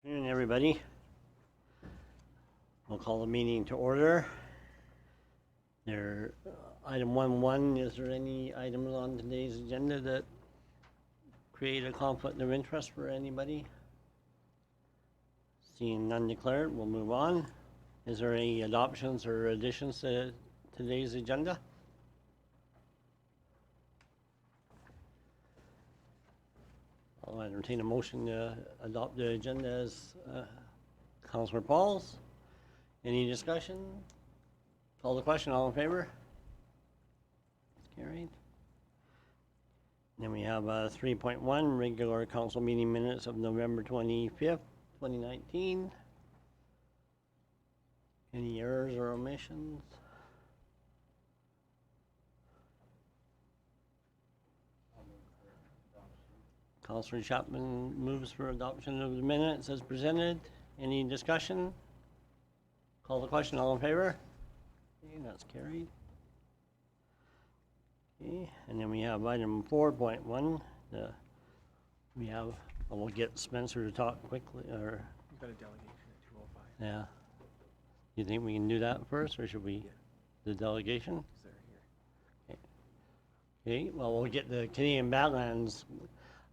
Good evening, everybody. We'll call the meeting to order. There, item 1.1, is there any items on today's agenda that create a conflict of interest for anybody? Seeing none declared, we'll move on. Is there any adoptions or additions to today's agenda? I'll entertain a motion to adopt the agenda as Councillor Pauls. Any discussion? Call the question, all in favor? Carried. Then we have 3.1, regular council meeting minutes of November 25th, 2019. Any errors or omissions? Councillor Chapman moves for adoption of the minutes as presented. Any discussion? Call the question, all in favor? Okay, that's carried. Okay, and then we have item 4.1. We'll get Spencer to talk quickly, or, We've got a delegation at 2:05. yeah. You think we can do that first, or should we, Yeah. the delegation? Is there here? Okay, well, we'll get the Canadian Badlands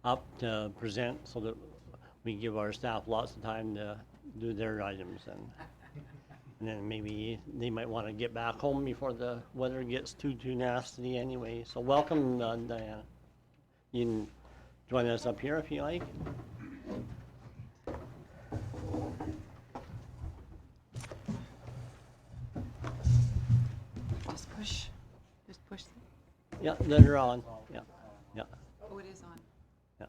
up to present so that we give our staff lots of time to do their items, and then maybe they might want to get back home before the weather gets too nasty anyway. So welcome, Diana. You can join us up here if you like. Just push. Yeah, they're on. Yeah, yeah, Oh, it is on. yeah.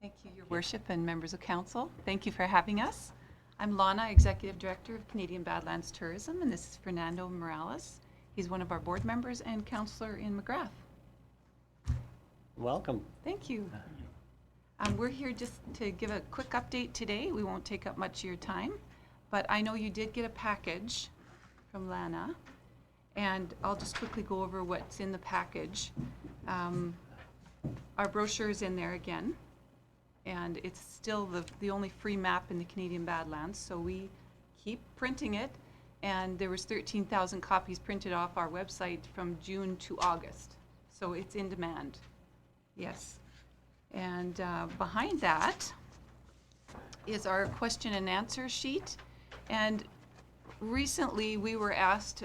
Thank you, Your Worship and members of council. Thank you for having us. I'm Lana, Executive Director of Canadian Badlands Tourism, and this is Fernando Morales. He's one of our board members and councillor in McGrath. Welcome. Thank you. We're here just to give a quick update today. We won't take up much of your time, but I know you did get a package from Lana, and I'll just quickly go over what's in the package. Our brochure is in there again, and it's still the only free map in the Canadian Badlands, so we keep printing it, and there was 13,000 copies printed off our website from June to August, so it's in demand. Yes. And behind that is our question and answer sheet. And recently we were asked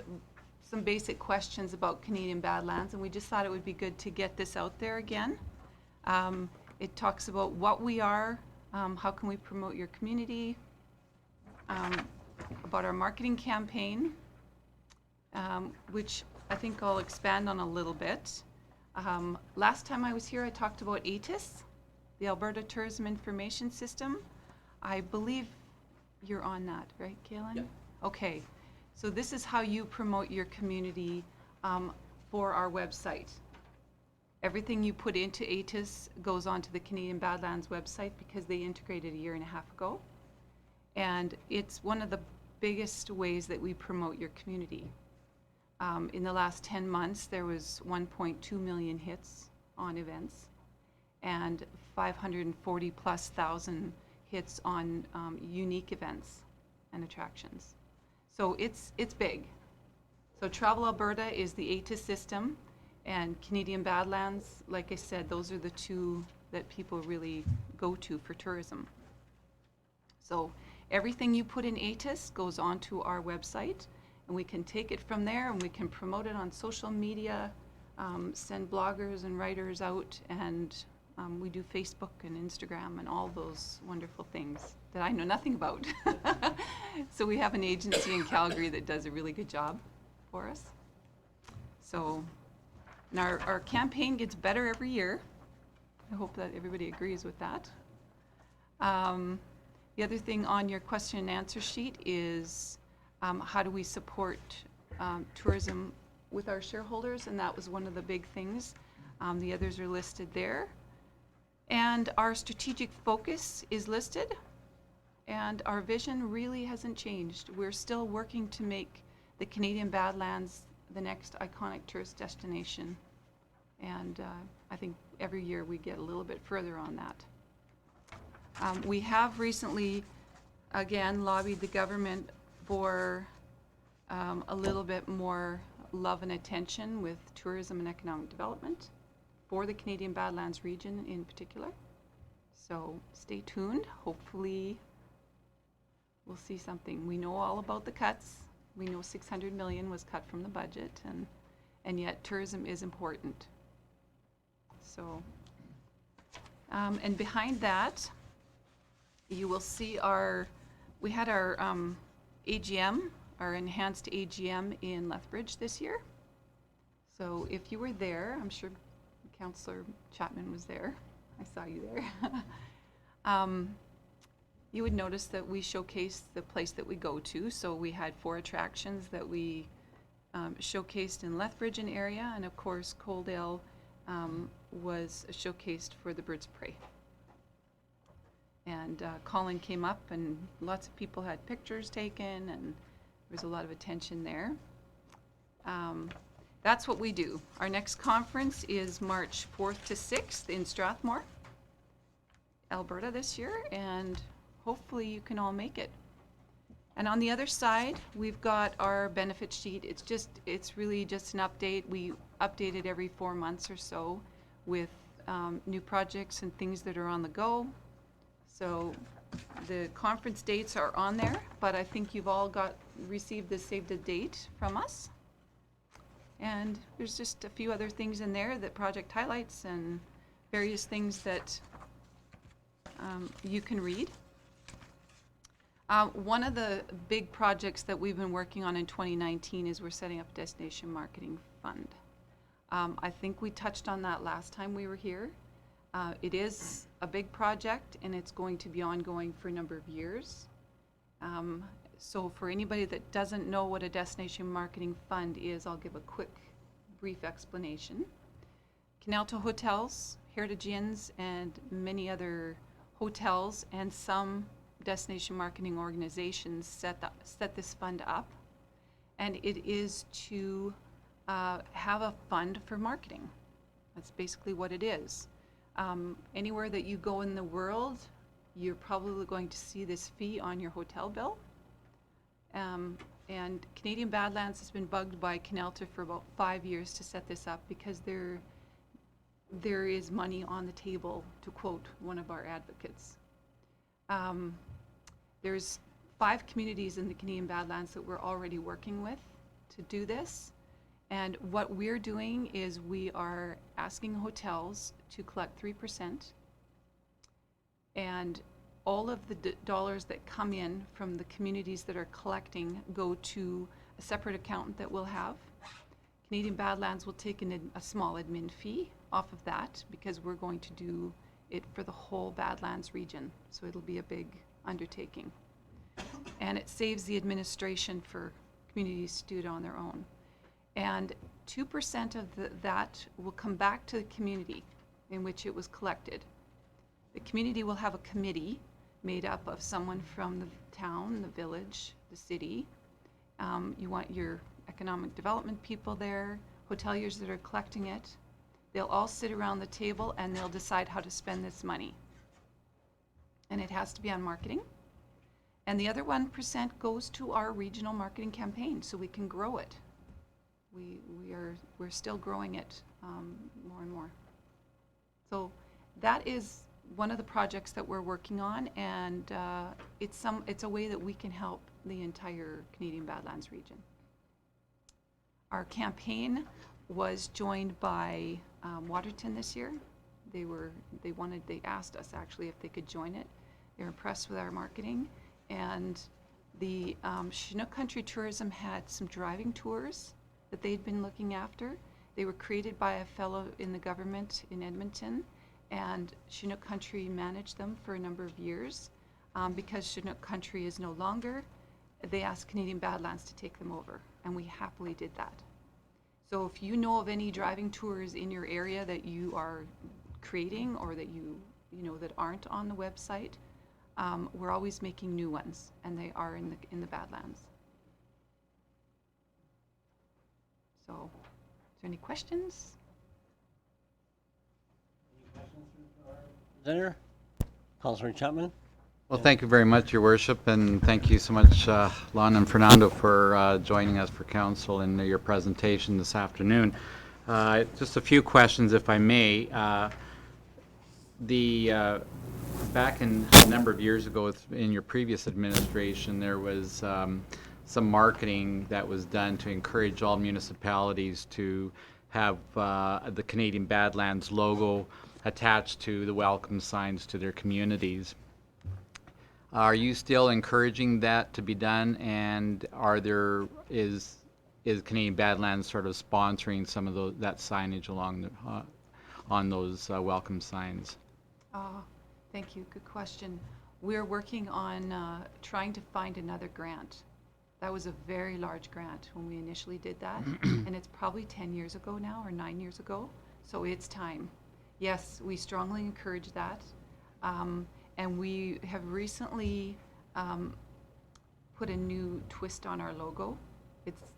some basic questions about Canadian Badlands, and we just thought it would be good to get this out there again. It talks about what we are, how can we promote your community, about our marketing campaign, which I think I'll expand on a little bit. Last time I was here, I talked about ATIS, the Alberta Tourism Information System. I believe you're on that, right, Kaylin? Yeah. Okay, so this is how you promote your community for our website. Everything you put into ATIS goes onto the Canadian Badlands website because they integrated a year and a half ago. And it's one of the biggest ways that we promote your community. In the last 10 months, there was 1.2 million hits on events and 540 plus thousand hits on unique events and attractions. So it's big. So Travel Alberta is the ATIS system, and Canadian Badlands, like I said, those are the two that people really go to for tourism. So everything you put in ATIS goes onto our website, and we can take it from there and we can promote it on social media, send bloggers and writers out, and we do Facebook and Instagram and all those wonderful things that I know nothing about. So we have an agency in Calgary that does a really good job for us. So, and our campaign gets better every year. I hope that everybody agrees with that. The other thing on your question and answer sheet is how do we support tourism with our shareholders, and that was one of the big things. The others are listed there. And our strategic focus is listed, and our vision really hasn't changed. We're still working to make the Canadian Badlands the next iconic tourist destination. And I think every year we get a little bit further on that. We have recently, again, lobbied the government for a little bit more love and attention with tourism and economic development for the Canadian Badlands region in particular. So stay tuned. Hopefully we'll see something. We know all about the cuts. We know 600 million was cut from the budget, and yet tourism is important. So, and behind that, you will see we had our AGM, our enhanced AGM in Lethbridge this year. So if you were there, I'm sure Councillor Chapman was there. I saw you there. You would notice that we showcased the place that we go to. So we had 4 attractions that we showcased in Lethbridge and area, and of course Coaldale was showcased for the Birds of Prey. And Colin came up and lots of people had pictures taken, and there was a lot of attention there. That's what we do. Our next conference is March 4th to 6th in Strathmore, Alberta this year, and hopefully you can all make it. And on the other side, we've got our benefit sheet. It's really just an update. We update it every 4 months or so with new projects and things that are on the go. So the conference dates are on there, but I think you've all received the save the date from us. And there's just a few other things in there, that project highlights and various things that you can read. One of the big projects that we've been working on in 2019 is we're setting up a destination marketing fund. I think we touched on that last time we were here. It is a big project, and it's going to be ongoing for a number of years. So for anybody that doesn't know what a destination marketing fund is, I'll give a quick, brief explanation. Canalto Hotels, Heritage Inns, and many other hotels and some destination marketing organizations set this fund up, and it is to have a fund for marketing. That's basically what it is. Anywhere that you go in the world, you're probably going to see this fee on your hotel bill. And Canadian Badlands has been bugged by Canalta for about 5 years to set this up, because there is money on the table, to quote one of our advocates. There's 5 communities in the Canadian Badlands that we're already working with to do this. And what we're doing is we are asking hotels to collect 3%. And all of the dollars that come in from the communities that are collecting go to a separate account that we'll have. Canadian Badlands will take a small admin fee off of that, because we're going to do it for the whole Badlands region. So it'll be a big undertaking. And it saves the administration for communities to do it on their own. And 2% of that will come back to the community in which it was collected. The community will have a committee made up of someone from the town, the village, the city. You want your economic development people there, hoteliers that are collecting it. They'll all sit around the table and they'll decide how to spend this money. And it has to be on marketing. And the other 1% goes to our regional marketing campaign, so we can grow it. We're still growing it more and more. So that is one of the projects that we're working on, and it's a way that we can help the entire Canadian Badlands region. Our campaign was joined by Waterton this year. They asked us actually if they could join it. They're impressed with our marketing, and the Chinook Country Tourism had some driving tours that they'd been looking after. They were created by a fellow in the government in Edmonton, and Chinook Country managed them for a number of years. Because Chinook Country is no longer, they asked Canadian Badlands to take them over, and we happily did that. So if you know of any driving tours in your area that you are creating, or that you know that aren't on the website, we're always making new ones, and they are in the Badlands. So, is there any questions? Presenter? Councillor Chapman? Well, thank you very much, Your Worship, and thank you so much, Lon and Fernando, for joining us for council and your presentation this afternoon. Just a few questions, if I may. Back in a number of years ago, in your previous administration, there was some marketing that was done to encourage all municipalities to have the Canadian Badlands logo attached to the welcome signs to their communities. Are you still encouraging that to be done, and is Canadian Badlands sort of sponsoring some of that signage along the, on those welcome signs? Thank you. Good question. We're working on trying to find another grant. That was a very large grant when we initially did that, and it's probably 10 years ago now, or 9 years ago, so it's time. Yes, we strongly encourage that. And we have recently put a new twist on our logo.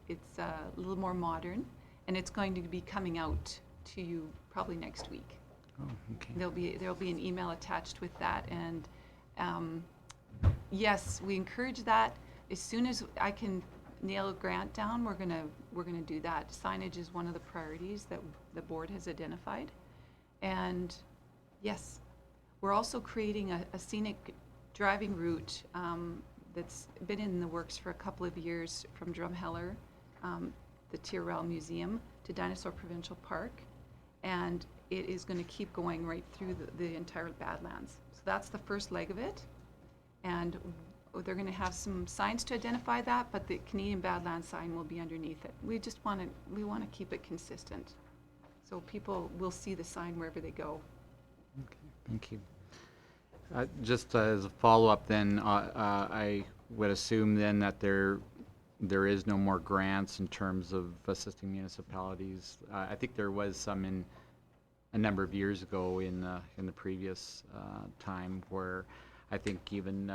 It's a little more modern, and it's going to be coming out to you probably next week. Oh, okay. There'll be an email attached with that, and yes, we encourage that. As soon as I can nail a grant down, we're gonna do that. Signage is one of the priorities that the board has identified, and yes. We're also creating a scenic driving route that's been in the works for a couple of years from Drumheller, the Tyrrell Museum, to Dinosaur Provincial Park. And it is going to keep going right through the entire Badlands. So that's the first leg of it. And they're going to have some signs to identify that, but the Canadian Badlands sign will be underneath it. We want to keep it consistent. So people will see the sign wherever they go. Okay, thank you. Just as a follow-up then, I would assume then that there is no more grants in terms of assisting municipalities. I think there was some in a number of years ago in the previous time, where I think even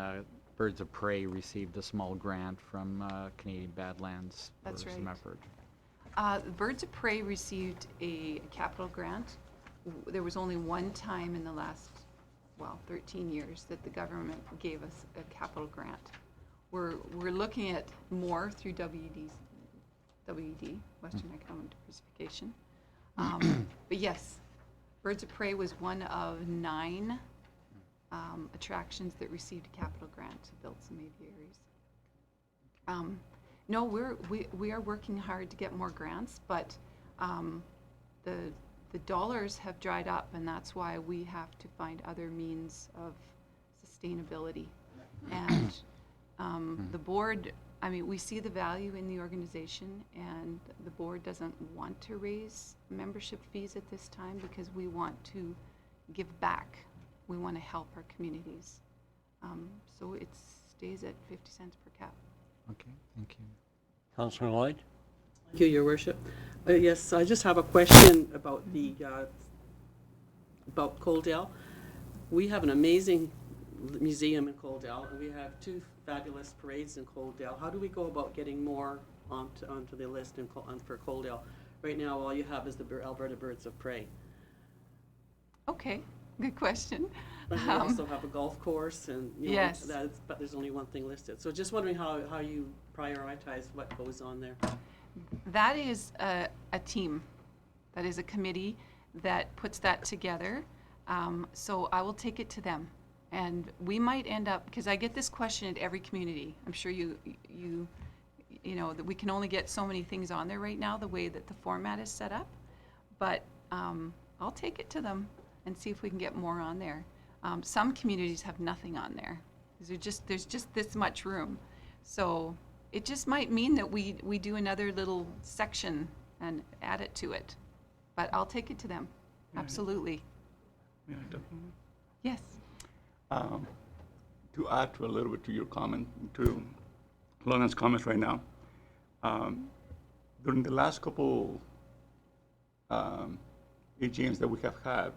Birds of Prey received a small grant from Canadian Badlands for That's some right. effort. Birds of Prey received a capital grant. There was only one time in the last 13 years that the government gave us a capital grant. We're looking at more through WED, Western Economic Diversification. But yes, Birds of Prey was one of 9 attractions that received a capital grant to build some aviaries. No, we are working hard to get more grants, but the dollars have dried up, and that's why we have to find other means of sustainability. And the board, I mean, we see the value in the organization, and the board doesn't want to raise membership fees at this time because we want to give back. We want to help our communities. So it stays at 50 cents per cap. Okay, thank you. Councillor Lloyd? Thank you, Your Worship. Yes, I just have a question about the about Coaldale. We have an amazing museum in Coaldale, and we have 2 fabulous parades in Coaldale. How do we go about getting more onto the list for Coaldale? Right now, all you have is the Alberta Birds of Prey. Okay, good question. But we also have a golf course, and you know, Yes. but there's only one thing listed. So just wondering how you prioritize what goes on there. That is a team. That is a committee that puts that together. So I will take it to them. And we might end up, because I get this question at every community. I'm sure you know that we can only get so many things on there right now, the way that the format is set up. But I'll take it to them and see if we can get more on there. Some communities have nothing on there. There's just this much room. So it just might mean that we do another little section and add it to it. But I'll take it to them. Absolutely. Yes. To add to a little bit to your comment, to Lonan's comments right now, during the last couple AGMs that we have had,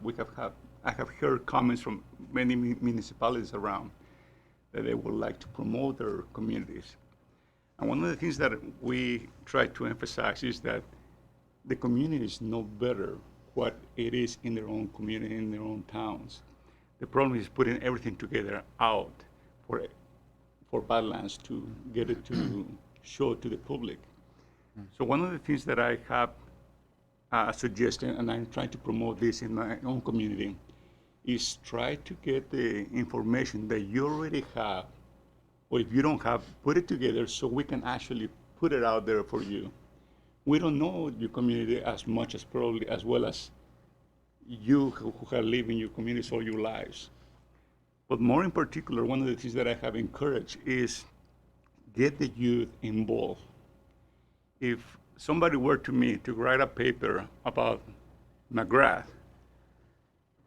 I have heard comments from many municipalities around that they would like to promote their communities. And one of the things that we try to emphasize is that the communities know better what it is in their own community, in their own towns. The problem is putting everything together out for Badlands to get it to show to the public. So one of the things that I have suggested, and I'm trying to promote this in my own community, is try to get the information that you already have, or if you don't have, put it together so we can actually put it out there for you. We don't know your community as much as probably as well as you who have lived in your communities all your lives. But more in particular, one of the things that I have encouraged is get the youth involved. If somebody were to me to write a paper about McGrath,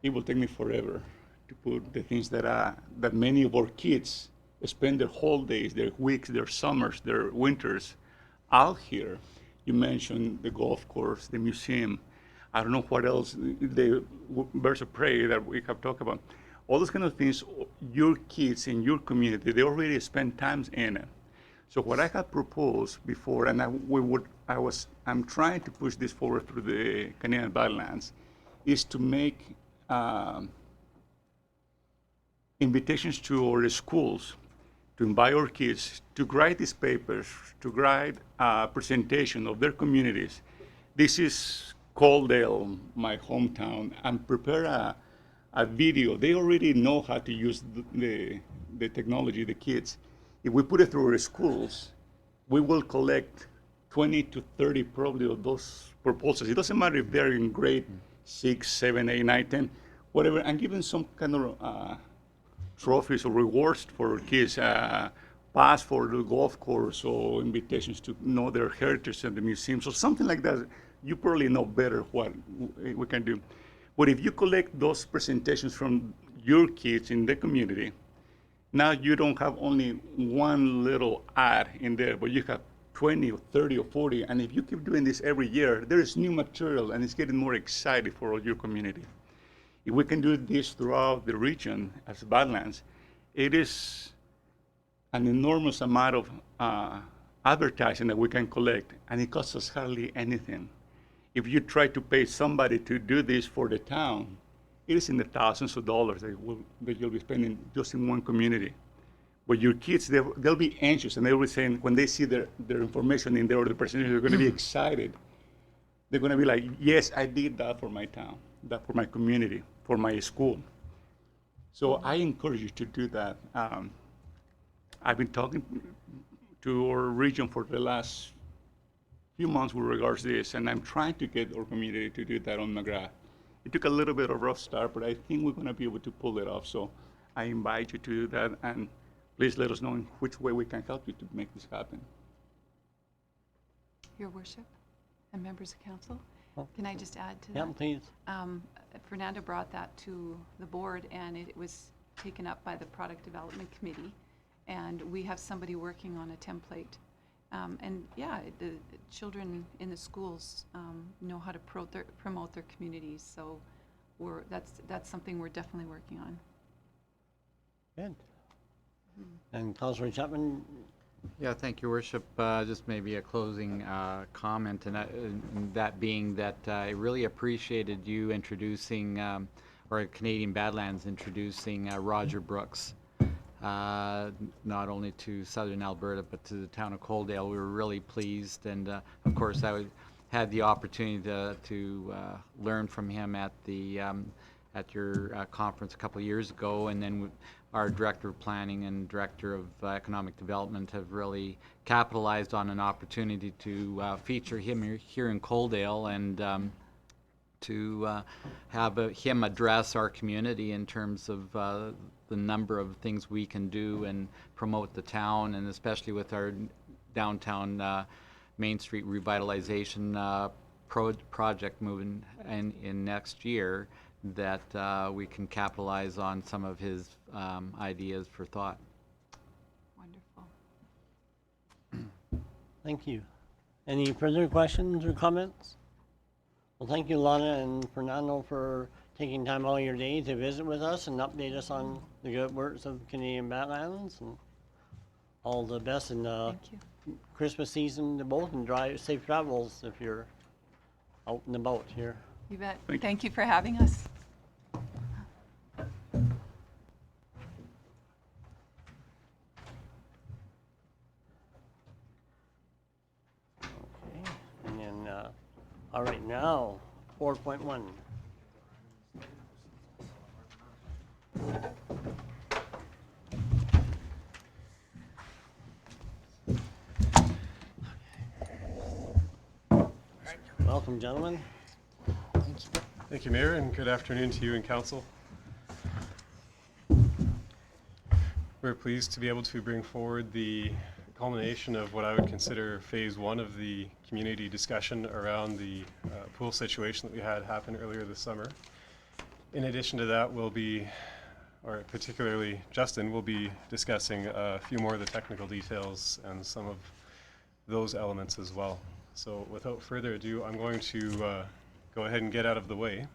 it will take me forever to put the things that many of our kids spend their holidays, their weeks, their summers, their winters out here. You mentioned the golf course, the museum. I don't know what else, the birds of prey that we have talked about. All those kind of things, your kids in your community, they already spend time in it. So what I had proposed before, and I'm trying to push this forward through the Canadian Badlands, is to make invitations to our schools to invite our kids to write these papers, to write a presentation of their communities. This is Coaldale, my hometown, and prepare a video. They already know how to use the technology, the kids. If we put it through our schools, we will collect 20 to 30 probably of those proposals. It doesn't matter if they're in grade 6, 7, 8, 9, 10, whatever, and give them some kind of trophies or rewards for our kids, pass for the golf course or invitations to know their heritage at the museum. So something like that, you probably know better what we can do. But if you collect those presentations from your kids in the community, now you don't have only one little ad in there, but you have 20 or 30 or 40. And if you keep doing this every year, there is new material and it's getting more exciting for all your community. If we can do this throughout the region as Badlands, it is an enormous amount of advertising that we can collect, and it costs us hardly anything. If you try to pay somebody to do this for the town, it is in the thousands of dollars that you'll be spending just in one community. But your kids, they'll be anxious, and they'll be saying, when they see their information in there or the presentation, they're going to be excited. They're going to be like, yes, I did that for my town, that for my community, for my school. So I encourage you to do that. I've been talking to our region for the last few months with regards to this, and I'm trying to get our community to do that on McGrath. It took a little bit of a rough start, but I think we're going to be able to pull it off. So I invite you to do that, and please let us know in which way we can help you to make this happen. Your worship and members of council, Oh. can I just add to Yeah, that? please. Fernando brought that to the board, and it was taken up by the Product Development Committee, and we have somebody working on a template. And yeah, the children in the schools know how to promote their communities, so that's something we're definitely working on. Good. And Councilor Chapman, Yeah, thank you, Worship. Just maybe a closing comment, and that being that I really appreciated you introducing, or Canadian Badlands introducing Roger Brooks, not only to southern Alberta, but to the town of Coaldale. We were really pleased, and of course, I had the opportunity to learn from him at the at your conference a couple of years ago, and then our Director of Planning and Director of Economic Development have really capitalized on an opportunity to feature him here in Coaldale, and to have him address our community in terms of the number of things we can do and promote the town, and especially with our downtown Main Street revitalization project moving in next year, that we can capitalize on some of his ideas for thought. Wonderful. thank you. Any further questions or comments? Well, thank you, Lana and Fernando, for taking time out of your day to visit with us and update us on the good works of Canadian Badlands, and all the best in the Thank you. Christmas season to both, and drive safe travels if you're out and about here. You bet. Thank you. Thank you for having us. All right, now, 4.1. Welcome, gentlemen. Thank you, Mayor, and good afternoon to you and Council. We're pleased to be able to bring forward the culmination of what I would consider phase one of the community discussion around the pool situation that we had happen earlier this summer. In addition to that, we'll be, or particularly Justin, will be discussing a few more of the technical details and some of those elements as well. So without further ado, I'm going to go ahead and get out of the way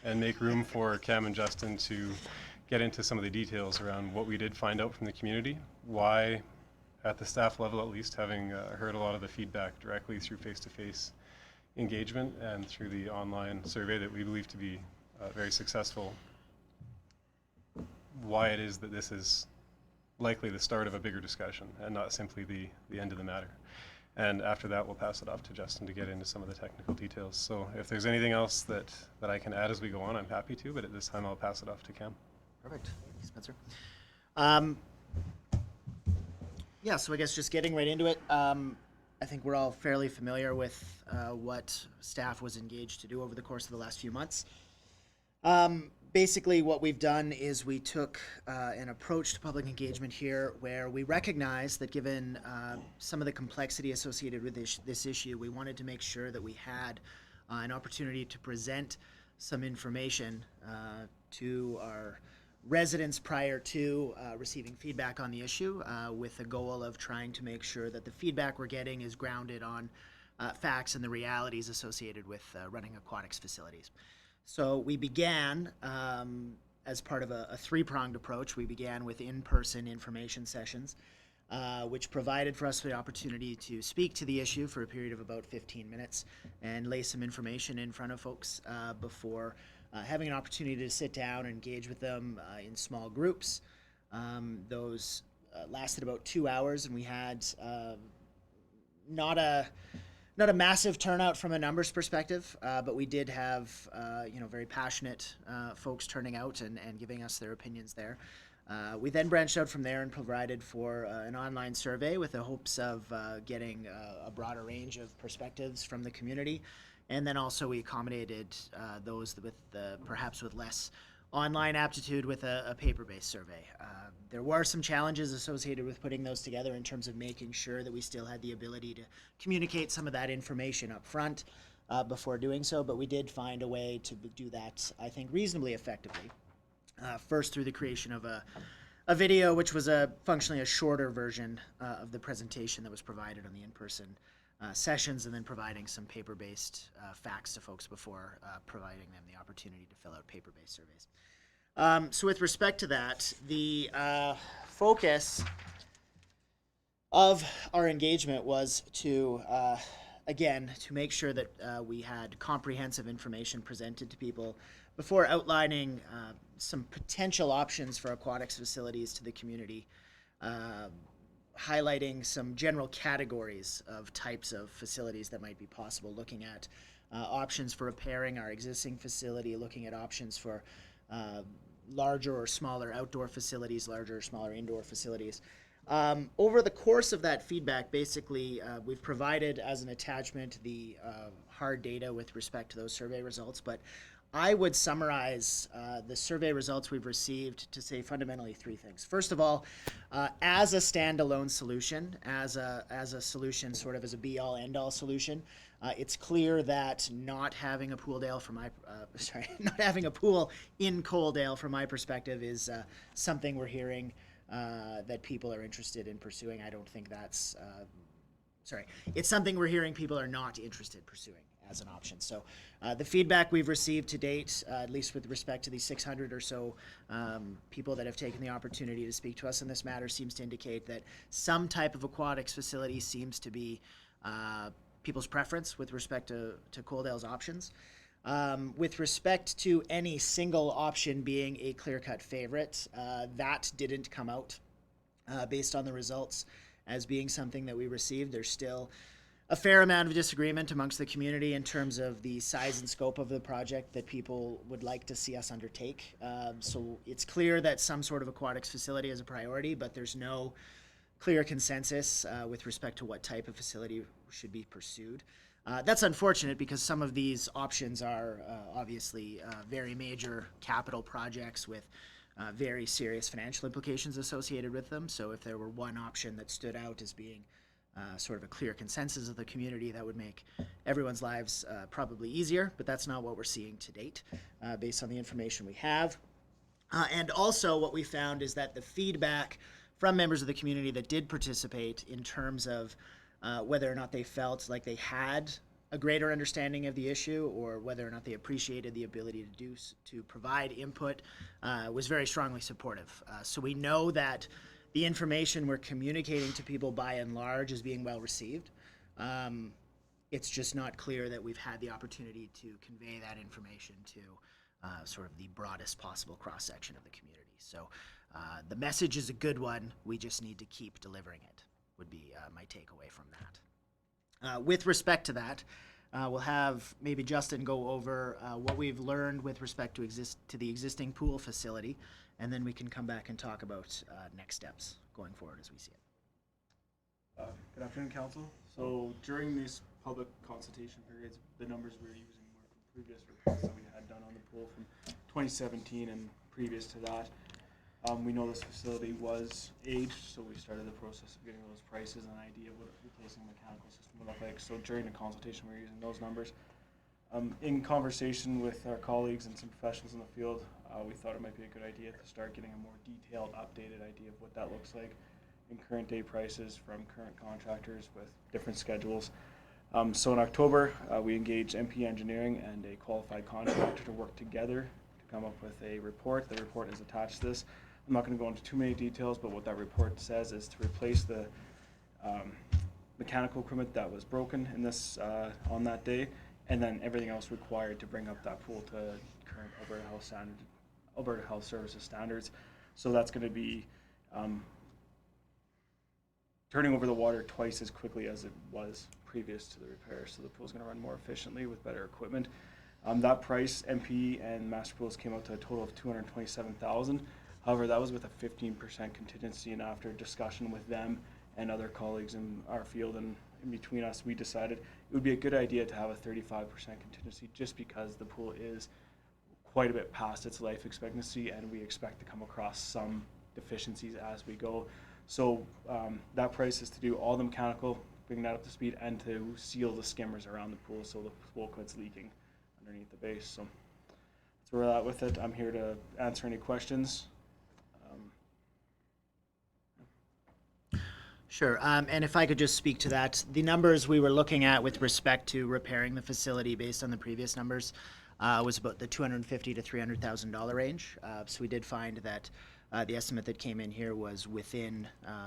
and make room for Cam and Justin to get into some of the details around what we did find out from the community, why, at the staff level at least, having heard a lot of the feedback directly through face-to-face engagement and through the online survey that we believe to be very successful, why it is that this is likely the start of a bigger discussion and not simply the end of the matter. And after that, we'll pass it off to Justin to get into some of the technical details. So if there's anything else that I can add as we go on, I'm happy to, but at this time, I'll pass it off to Cam. Perfect. Thank you, Spencer. Yeah, so I guess just getting right into it, I think we're all fairly familiar with what staff was engaged to do over the course of the last few months. Basically, what we've done is we took an approach to public engagement here where we recognize that given some of the complexity associated with this issue, we wanted to make sure that we had an opportunity to present some information to our residents prior to receiving feedback on the issue with the goal of trying to make sure that the feedback we're getting is grounded on facts and the realities associated with running aquatics facilities. So we began, as part of a three-pronged approach, we began with in-person information sessions, which provided for us the opportunity to speak to the issue for a period of about 15 minutes and lay some information in front of folks before having an opportunity to sit down and engage with them in small groups. Those lasted about 2 hours, and we had not a massive turnout from a numbers perspective, but we did have very passionate folks turning out and giving us their opinions there. We then branched out from there and provided for an online survey with the hopes of getting a broader range of perspectives from the community. And then also we accommodated those with perhaps with less online aptitude with a paper-based survey. There were some challenges associated with putting those together in terms of making sure that we still had the ability to communicate some of that information up front before doing so, but we did find a way to do that, I think, reasonably effectively. First through the creation of a video, which was functionally a shorter version of the presentation that was provided on the in-person sessions, and then providing some paper-based facts to folks before providing them the opportunity to fill out paper-based surveys. So with respect to that, the focus of our engagement was to, again, to make sure that we had comprehensive information presented to people before outlining some potential options for aquatics facilities to the community, highlighting some general categories of types of facilities that might be possible, looking at options for repairing our existing facility, looking at options for larger or smaller outdoor facilities, larger or smaller indoor facilities. Over the course of that feedback, basically, we've provided as an attachment the hard data with respect to those survey results, but I would summarize the survey results we've received to say fundamentally three things. First of all, as a standalone solution, as a solution, sort of as a be-all, end-all solution, it's clear that not having a pool in Coaldale, from my perspective, is something we're hearing that people are interested in pursuing. I don't think that's it's something we're hearing people are not interested in pursuing as an option. So the feedback we've received to date, at least with respect to the 600 or so people that have taken the opportunity to speak to us in this matter, seems to indicate that some type of aquatics facility seems to be people's preference with respect to Coaldale's options. With respect to any single option being a clear-cut favorite, that didn't come out based on the results as being something that we received. There's still a fair amount of disagreement amongst the community in terms of the size and scope of the project that people would like to see us undertake. So it's clear that some sort of aquatics facility is a priority, but there's no clear consensus with respect to what type of facility should be pursued. That's unfortunate because some of these options are obviously very major capital projects with very serious financial implications associated with them. So if there were one option that stood out as being sort of a clear consensus of the community, that would make everyone's lives probably easier, but that's not what we're seeing to date based on the information we have. And also what we found is that the feedback from members of the community that did participate in terms of whether or not they felt like they had a greater understanding of the issue or whether or not they appreciated the ability to provide input was very strongly supportive. So we know that the information we're communicating to people by and large is being well received. It's just not clear that we've had the opportunity to convey that information to sort of the broadest possible cross-section of the community. So the message is a good one. We just need to keep delivering it, would be my takeaway from that. With respect to that, we'll have maybe Justin go over what we've learned with respect to the existing pool facility, and then we can come back and talk about next steps going forward as we see it. Good afternoon, Council. So during these public consultation periods, the numbers we were using were from previous reports that we had done on the pool from 2017 and previous to that. We know this facility was aged, so we started the process of getting those prices and an idea of what replacing a mechanical system would look like. So during the consultation, we were using those numbers. In conversation with our colleagues and some professionals in the field, we thought it might be a good idea to start getting a more detailed, updated idea of what that looks like in current day prices from current contractors with different schedules. So in October, we engaged MP Engineering and a qualified contractor to work together to come up with a report. The report is attached to this. I'm not going to go into too many details, but what that report says is to replace the mechanical equipment that was broken in this on that day, and then everything else required to bring up that pool to current Alberta Health Services standards. So that's going to be turning over the water twice as quickly as it was previous to the repair. So the pool's going to run more efficiently with better equipment. That price, MP and Master Pools came out to a total of $227,000. However, that was with a 15% contingency, and after discussion with them and other colleagues in our field and in between us, we decided it would be a good idea to have a 35% contingency just because the pool is quite a bit past its life expectancy and we expect to come across some deficiencies as we go. So that price is to do all the mechanical, bring that up to speed, and to seal the skimmers around the pool so the pool quits leaking underneath the base. So that's where we're at with it. I'm here to answer any questions. Sure, and if I could just speak to that, the numbers we were looking at with respect to repairing the facility based on the previous numbers was about the $250,000 to $300,000 range. So we did find that the estimate that came in here was within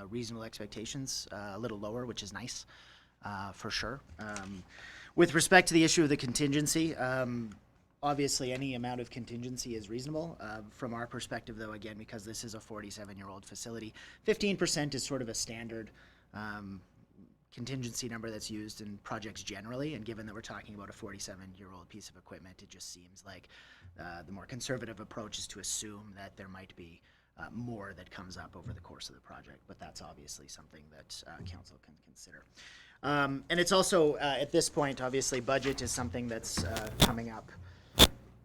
reasonable expectations, a little lower, which is nice, for sure. With respect to the issue of the contingency, obviously any amount of contingency is reasonable. From our perspective, though, again, because this is a 47-year-old facility, 15% is sort of a standard contingency number that's used in projects generally, and given that we're talking about a 47-year-old piece of equipment, it just seems like the more conservative approach is to assume that there might be more that comes up over the course of the project, but that's obviously something that council can consider. And it's also, at this point, obviously, budget is something that's coming up.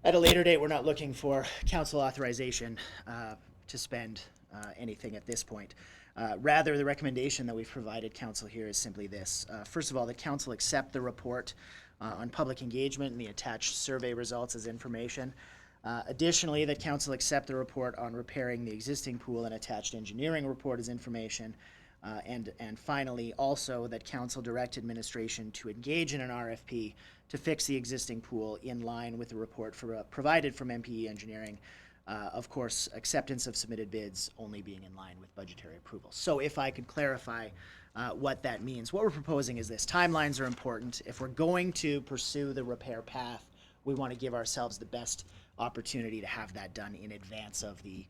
At a later date, we're not looking for council authorization to spend anything at this point. Rather, the recommendation that we've provided council here is simply this. First of all, that council accept the report on public engagement and the attached survey results as information. Additionally, that council accept the report on repairing the existing pool and attached engineering report as information. And finally, also that council direct administration to engage in an RFP to fix the existing pool in line with the report provided from MPE Engineering. Of course, acceptance of submitted bids only being in line with budgetary approval. So if I could clarify what that means, what we're proposing is this. Timelines are important. If we're going to pursue the repair path, we want to give ourselves the best opportunity to have that done in advance of the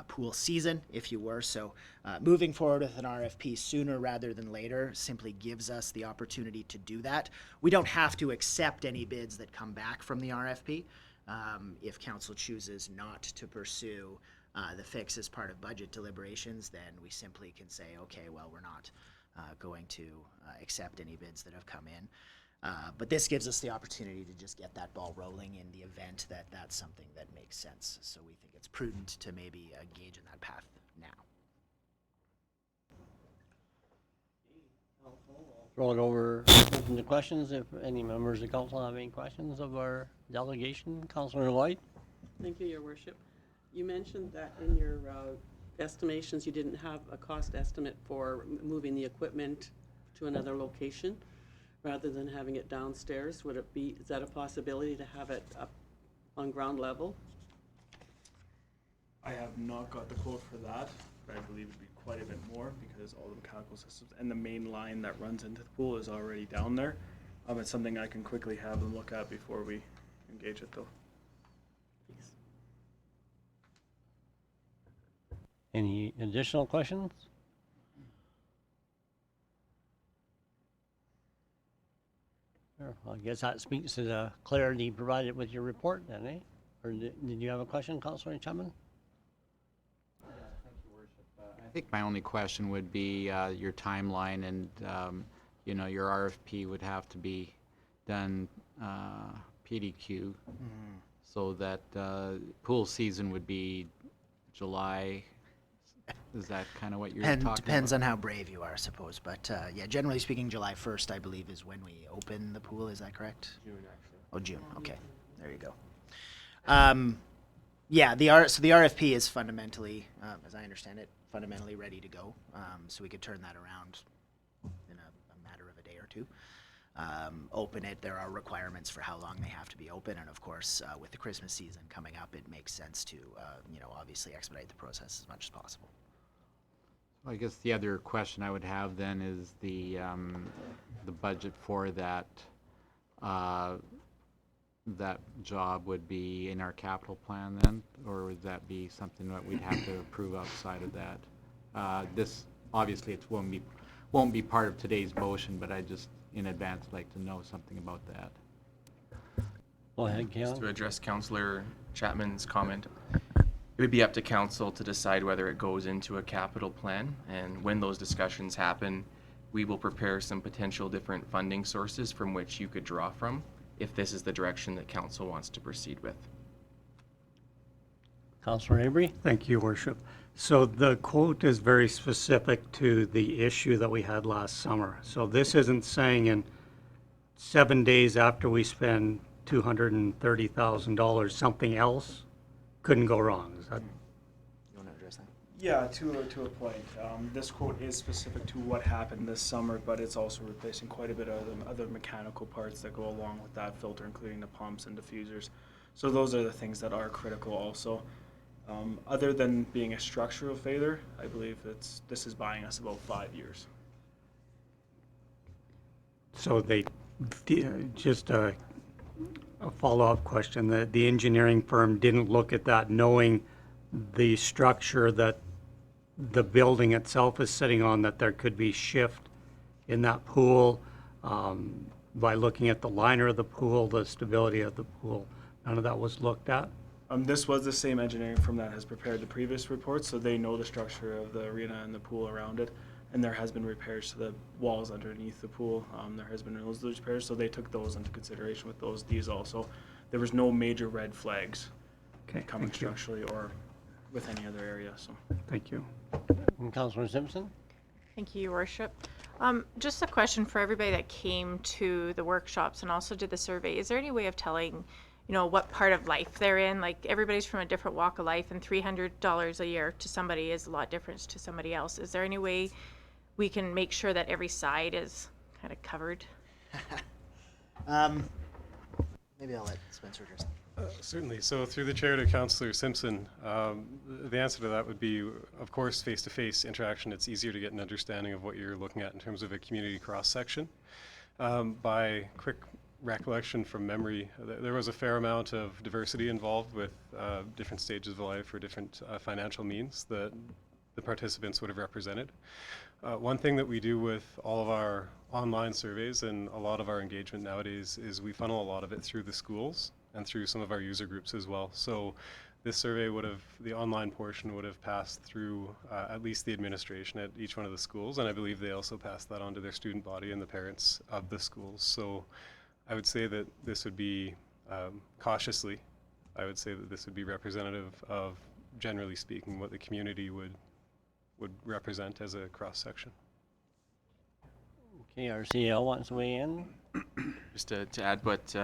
pool season, if you were. So moving forward with an RFP sooner rather than later simply gives us the opportunity to do that. We don't have to accept any bids that come back from the RFP. If council chooses not to pursue the fix as part of budget deliberations, then we simply can say, okay, well, we're not going to accept any bids that have come in. But this gives us the opportunity to just get that ball rolling in the event that that's something that makes sense. So we think it's prudent to maybe engage in that path now. Throw it over, open to questions if any members of council have any questions of our delegation. Councilor Lloyd? Thank you, Your Worship. You mentioned that in your estimations, you didn't have a cost estimate for moving the equipment to another location rather than having it downstairs. Would it be, is that a possibility to have it up on ground level? I have not got the quote for that, but I believe it'd be quite a bit more because all the mechanical systems and the main line that runs into the pool is already down there. It's something I can quickly have them look at before we engage it though. Any additional questions? Sure. Well, I guess that speaks to the clarity provided with your report then, eh? Or did you have a question, Councilor Chapman? I think my only question would be your timeline, and you know, your RFP would have to be done PDQ, so that pool season would be July. Is that kind of what you're talking about? Depends on how brave you are, I suppose. But yeah, generally speaking, July 1st, I believe, is when we open the pool. Is that correct? June, actually. Oh, June. Okay, there you go. Yeah, so the RFP is fundamentally, as I understand it, fundamentally ready to go. So we could turn that around in a matter of a day or two. Open it. There are requirements for how long they have to be open, and of course, with the Christmas season coming up, it makes sense to, obviously expedite the process as much as possible. I guess the other question I would have then is the budget for that that job would be in our capital plan then, or would that be something that we'd have to approve outside of that? This obviously it won't be part of today's motion, but I just in advance like to know something about that. Go ahead, Just Caleb. to address Councillor Chapman's comment, it would be up to council to decide whether it goes into a capital plan, and when those discussions happen, we will prepare some potential different funding sources from which you could draw from if this is the direction that council wants to proceed with. Councilor Avery? Thank you, Worship. So the quote is very specific to the issue that we had last summer. So this isn't saying in 7 days after we spend $230,000, something else couldn't go wrong. Is that? You want to address that? Yeah, to a point. This quote is specific to what happened this summer, but it's also replacing quite a bit of the other mechanical parts that go along with that filter, including the pumps and diffusers. So those are the things that are critical also. Other than being a structural failure, I believe this is buying us about 5 years. So just a follow-up question. The engineering firm didn't look at that knowing the structure that the building itself is sitting on, that there could be shift in that pool by looking at the liner of the pool, the stability of the pool. None of that was looked at? This was the same engineering firm that has prepared the previous report, so they know the structure of the arena and the pool around it. And there has been repairs to the walls underneath the pool. There has been those repairs, so they took those into consideration with these also. There was no major red flags coming thank you. structurally or with any other area. So Thank you. And Councilor Simpson? Thank you, Your Worship. Just a question for everybody that came to the workshops and also did the survey. Is there any way of telling, what part of life they're in? Like, everybody's from a different walk of life, and $300 a year to somebody is a lot different to somebody else. Is there any way we can make sure that every side is kind of covered? Maybe I'll let Spencer address that. Certainly. So through the chair to Councillor Simpson, the answer to that would be, of course, face-to-face interaction. It's easier to get an understanding of what you're looking at in terms of a community cross-section. By quick recollection from memory, there was a fair amount of diversity involved with different stages of life or different financial means that the participants would have represented. One thing that we do with all of our online surveys and a lot of our engagement nowadays is we funnel a lot of it through the schools and through some of our user groups as well. So this survey would have, the online portion would have passed through at least the administration at each one of the schools, and I believe they also passed that on to their student body and the parents of the schools. So I would say that this would be, cautiously, I would say that this would be representative of, generally speaking, what the community would represent as a cross-section. Okay, our CL wants to weigh in. Just to add what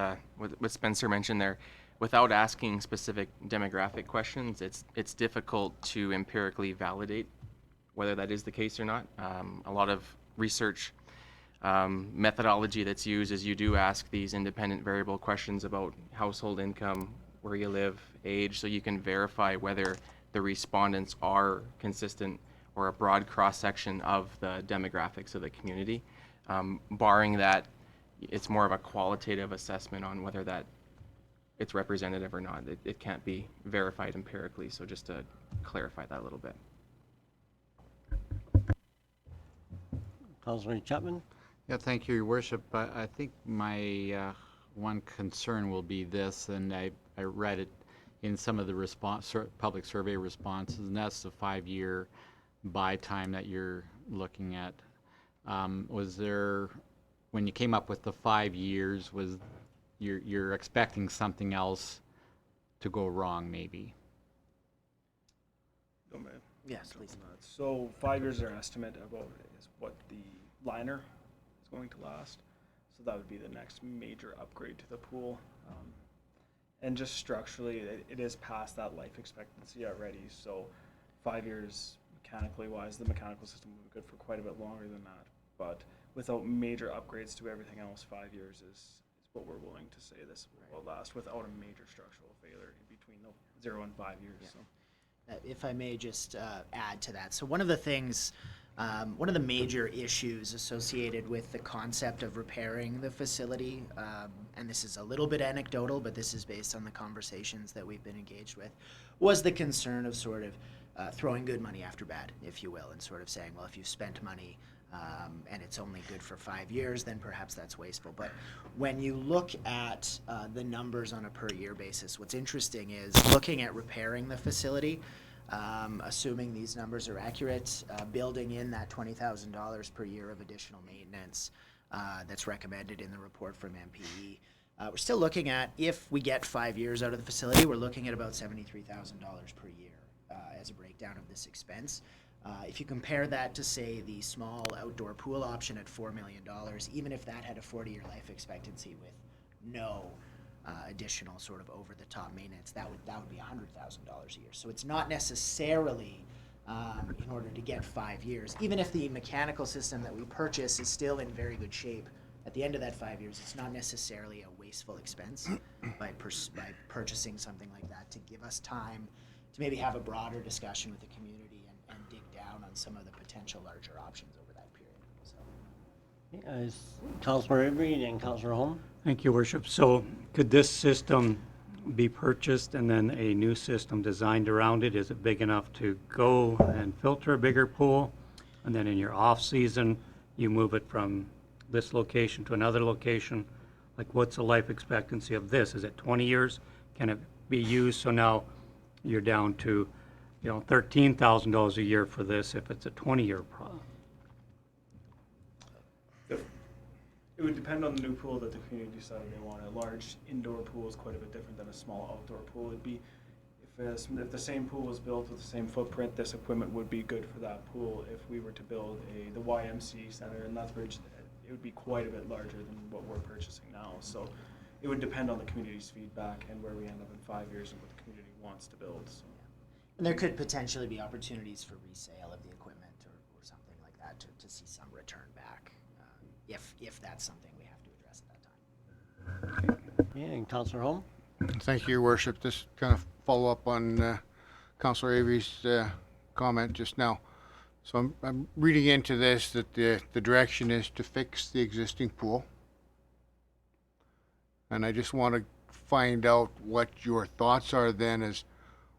Spencer mentioned there, without asking specific demographic questions, it's difficult to empirically validate whether that is the case or not. A lot of research methodology that's used is you do ask these independent variable questions about household income, where you live, age, so you can verify whether the respondents are consistent or a broad cross-section of the demographics of the community. Barring that, it's more of a qualitative assessment on whether that it's representative or not. It can't be verified empirically, so just to clarify that a little bit. Councillor Chapman? Yeah, thank you, Your Worship. I think my one concern will be this, and I read it in some of the public survey responses, and that's the 5-year buy time that you're looking at. Was there, when you came up with the 5 years, was you're expecting something else to go wrong, maybe? Oh, man. Yes, please. So 5 years are estimate about is what the liner is going to last. So that would be the next major upgrade to the pool. And just structurally, it is past that life expectancy already. So 5 years, mechanically wise, the mechanical system will be good for quite a bit longer than that. But without major upgrades to everything else, 5 years is what we're willing to say this will last without a major structural failure in between the 0 and 5 years. Yeah. So. If I may just add to that. So one of the things, one of the major issues associated with the concept of repairing the facility, and this is a little bit anecdotal, but this is based on the conversations that we've been engaged with, was the concern of sort of throwing good money after bad, if you will, and sort of saying, well, if you've spent money and it's only good for 5 years, then perhaps that's wasteful. But when you look at the numbers on a per year basis, what's interesting is looking at repairing the facility, assuming these numbers are accurate, building in that $20,000 per year of additional maintenance that's recommended in the report from MPE. We're still looking at, if we get 5 years out of the facility, we're looking at about $73,000 per year as a breakdown of this expense. If you compare that to, say, the small outdoor pool option at $4 million, even if that had a 40-year life expectancy with no additional sort of over-the-top maintenance, that would be $100,000 a year. So it's not necessarily in order to get 5 years. Even if the mechanical system that we purchase is still in very good shape, at the end of that 5 years, it's not necessarily a wasteful expense by purchasing something like that to give us time to maybe have a broader discussion with the community and dig down on some of the potential larger options over that period. So. Is Councillor Avery and Councillor Holm? Thank you, Worship. So could this system be purchased and then a new system designed around it? Is it big enough to go and filter a bigger pool? And then in your off-season, you move it from this location to another location? Like, what's the life expectancy of this? Is it 20 years? Can it be used? So now you're down to, $13,000 a year for this if it's a 20-year product. It would depend on the new pool that the community decided they want. A large indoor pool is quite a bit different than a small outdoor pool. It'd be, if the same pool was built with the same footprint, this equipment would be good for that pool. If we were to build the YMCA Center in Lethbridge, it would be quite a bit larger than what we're purchasing now. So it would depend on the community's feedback and where we end up in 5 years and what the community wants to build. So. And there could potentially be opportunities for resale of the equipment or something like that to see some return back, if that's something we have to address at that time. Yeah, and Councillor Holm? Thank you, Your Worship. This kind of follow up on Councillor Avery's comment just now. So I'm reading into this that the direction is to fix the existing pool. And I just want to find out what your thoughts are then is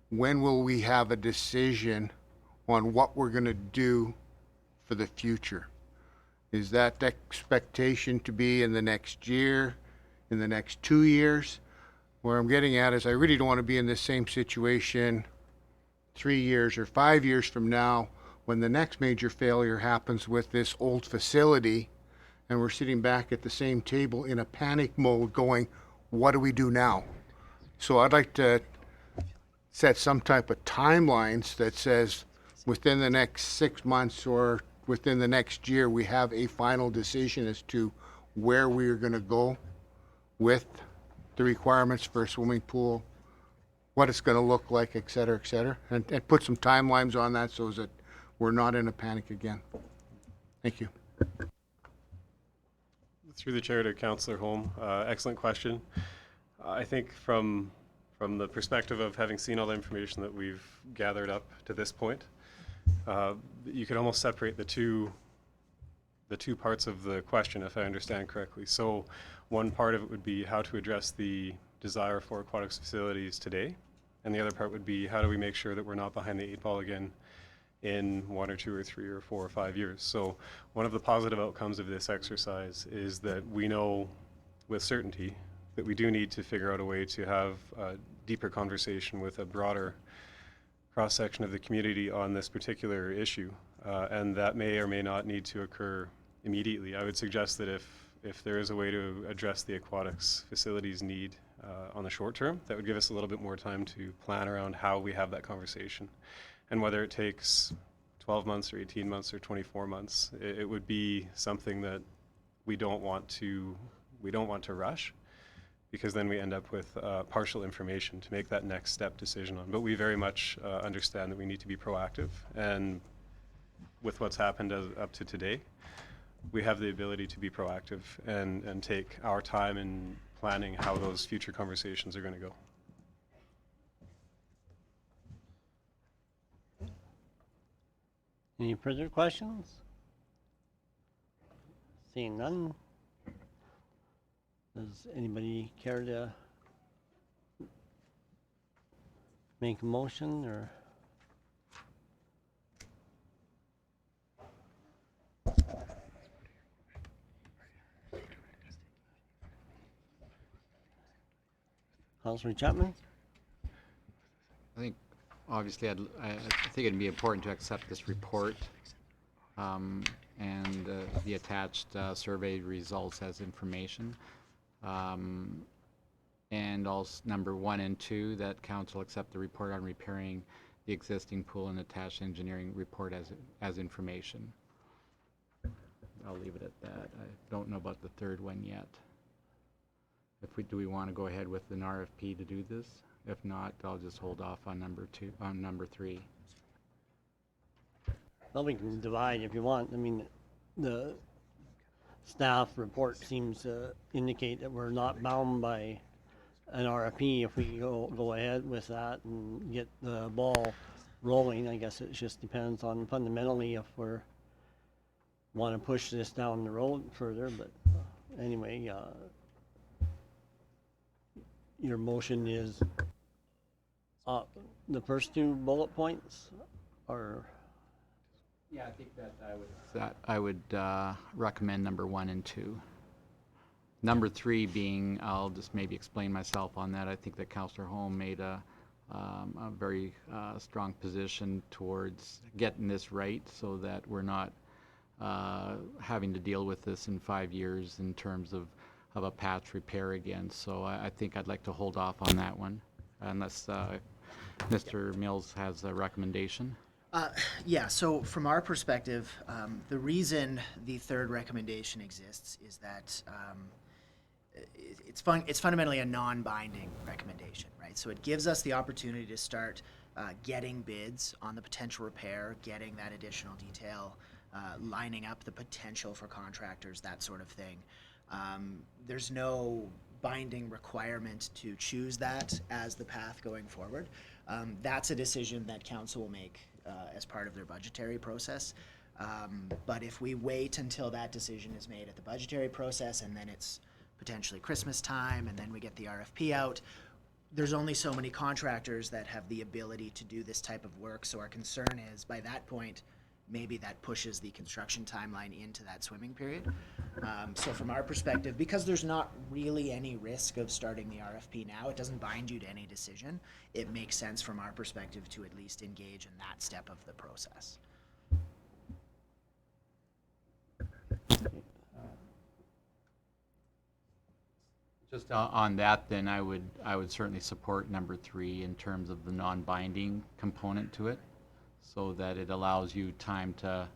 when will we have a decision on what we're going to do for the future? Is that the expectation to be in the next year, in the next 2 years? Where I'm getting at is I really don't want to be in the same situation 3 years or 5 years from now when the next major failure happens with this old facility and we're sitting back at the same table in a panic mode going, what do we do now? So I'd like to set some type of timelines that says within the next 6 months or within the next year, we have a final decision as to where we are going to go with the requirements for a swimming pool, what it's going to look like, et cetera, and put some timelines on that so that we're not in a panic again. Thank you. Through the chair to Councillor Holm, excellent question. I think from the perspective of having seen all the information that we've gathered up to this point, you could almost separate the two parts of the question, if I understand correctly. So one part of it would be how to address the desire for aquatics facilities today, and the other part would be how do we make sure that we're not behind the 8 ball again in 1 or 2 or 3 or 4 or 5 years. So one of the positive outcomes of this exercise is that we know with certainty that we do need to figure out a way to have a deeper conversation with a broader cross-section of the community on this particular issue, and that may or may not need to occur immediately. I would suggest that if there is a way to address the aquatics facilities need on the short term, that would give us a little bit more time to plan around how we have that conversation. And whether it takes 12 months or 18 months or 24 months, it would be something that we don't want to rush, because then we end up with partial information to make that next step decision on. But we very much understand that we need to be proactive, and with what's happened up to today, we have the ability to be proactive and take our time in planning how those future conversations are going to go. Any further questions? Seeing none. Does anybody care to make a motion or? Councillor Chapman? I think, obviously, I think it'd be important to accept this report and the attached survey results as information. And also number 1 and 2, that council accept the report on repairing the existing pool and attached engineering report as information. I'll leave it at that. I don't know about the third one yet. Do we want to go ahead with an RFP to do this? If not, I'll just hold off on number 3. Well, we can divide if you want. I mean, the staff report seems to indicate that we're not bound by an RFP if we go ahead with that and get the ball rolling. I guess it just depends on fundamentally if we're want to push this down the road further. But anyway, your motion is the first 2 bullet points, or? Yeah, I think that I would recommend number 1 and 2. Number 3 being, I'll just maybe explain myself on that. I think that Councillor Holm made a very strong position towards getting this right so that we're not having to deal with this in 5 years in terms of a patch repair again. So I think I'd like to hold off on that one unless Mr. Mills has a recommendation. Yeah, so from our perspective, the reason the third recommendation exists is that it's fundamentally a non-binding recommendation, right? So it gives us the opportunity to start getting bids on the potential repair, getting that additional detail, lining up the potential for contractors, that sort of thing. There's no binding requirement to choose that as the path going forward. That's a decision that council will make as part of their budgetary process. But if we wait until that decision is made at the budgetary process and then it's potentially Christmas time, and then we get the RFP out. There's only so many contractors that have the ability to do this type of work, so our concern is by that point, maybe that pushes the construction timeline into that swimming period. So from our perspective, because there's not really any risk of starting the RFP now, it doesn't bind you to any decision. It makes sense from our perspective to at least engage in that step of the process. Just on that, then I would certainly support number 3 in terms of the non-binding component to it, so that it allows you time to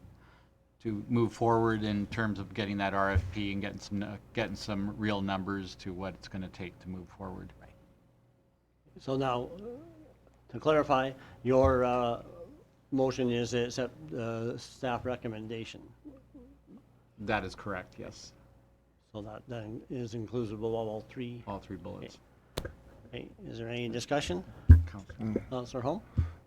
move forward in terms of getting that RFP and getting some real numbers to what it's going to take to move forward. Right. So now, to clarify, your motion is to accept staff recommendation. That is correct, yes. So that then is inclusive of all three. All 3 bullets. Okay. Is there any discussion? Councillor Holm?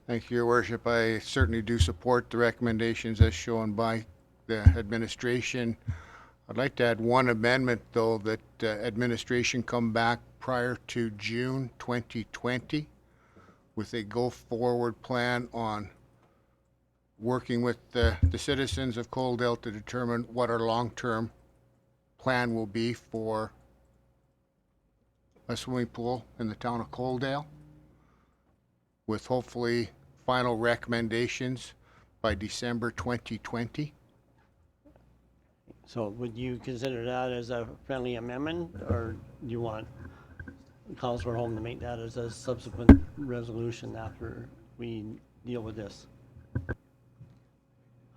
Thank you, Your Worship. I certainly do support the recommendations as shown by the administration. I'd like to add one amendment, though, that administration come back prior to June 2020 with a go-forward plan on working with the citizens of Coaldale to determine what our long-term plan will be for a swimming pool in the town of Coaldale, with hopefully final recommendations by December 2020. So would you consider that as a friendly amendment, or do you want Councillor Holm to make that as a subsequent resolution after we deal with this?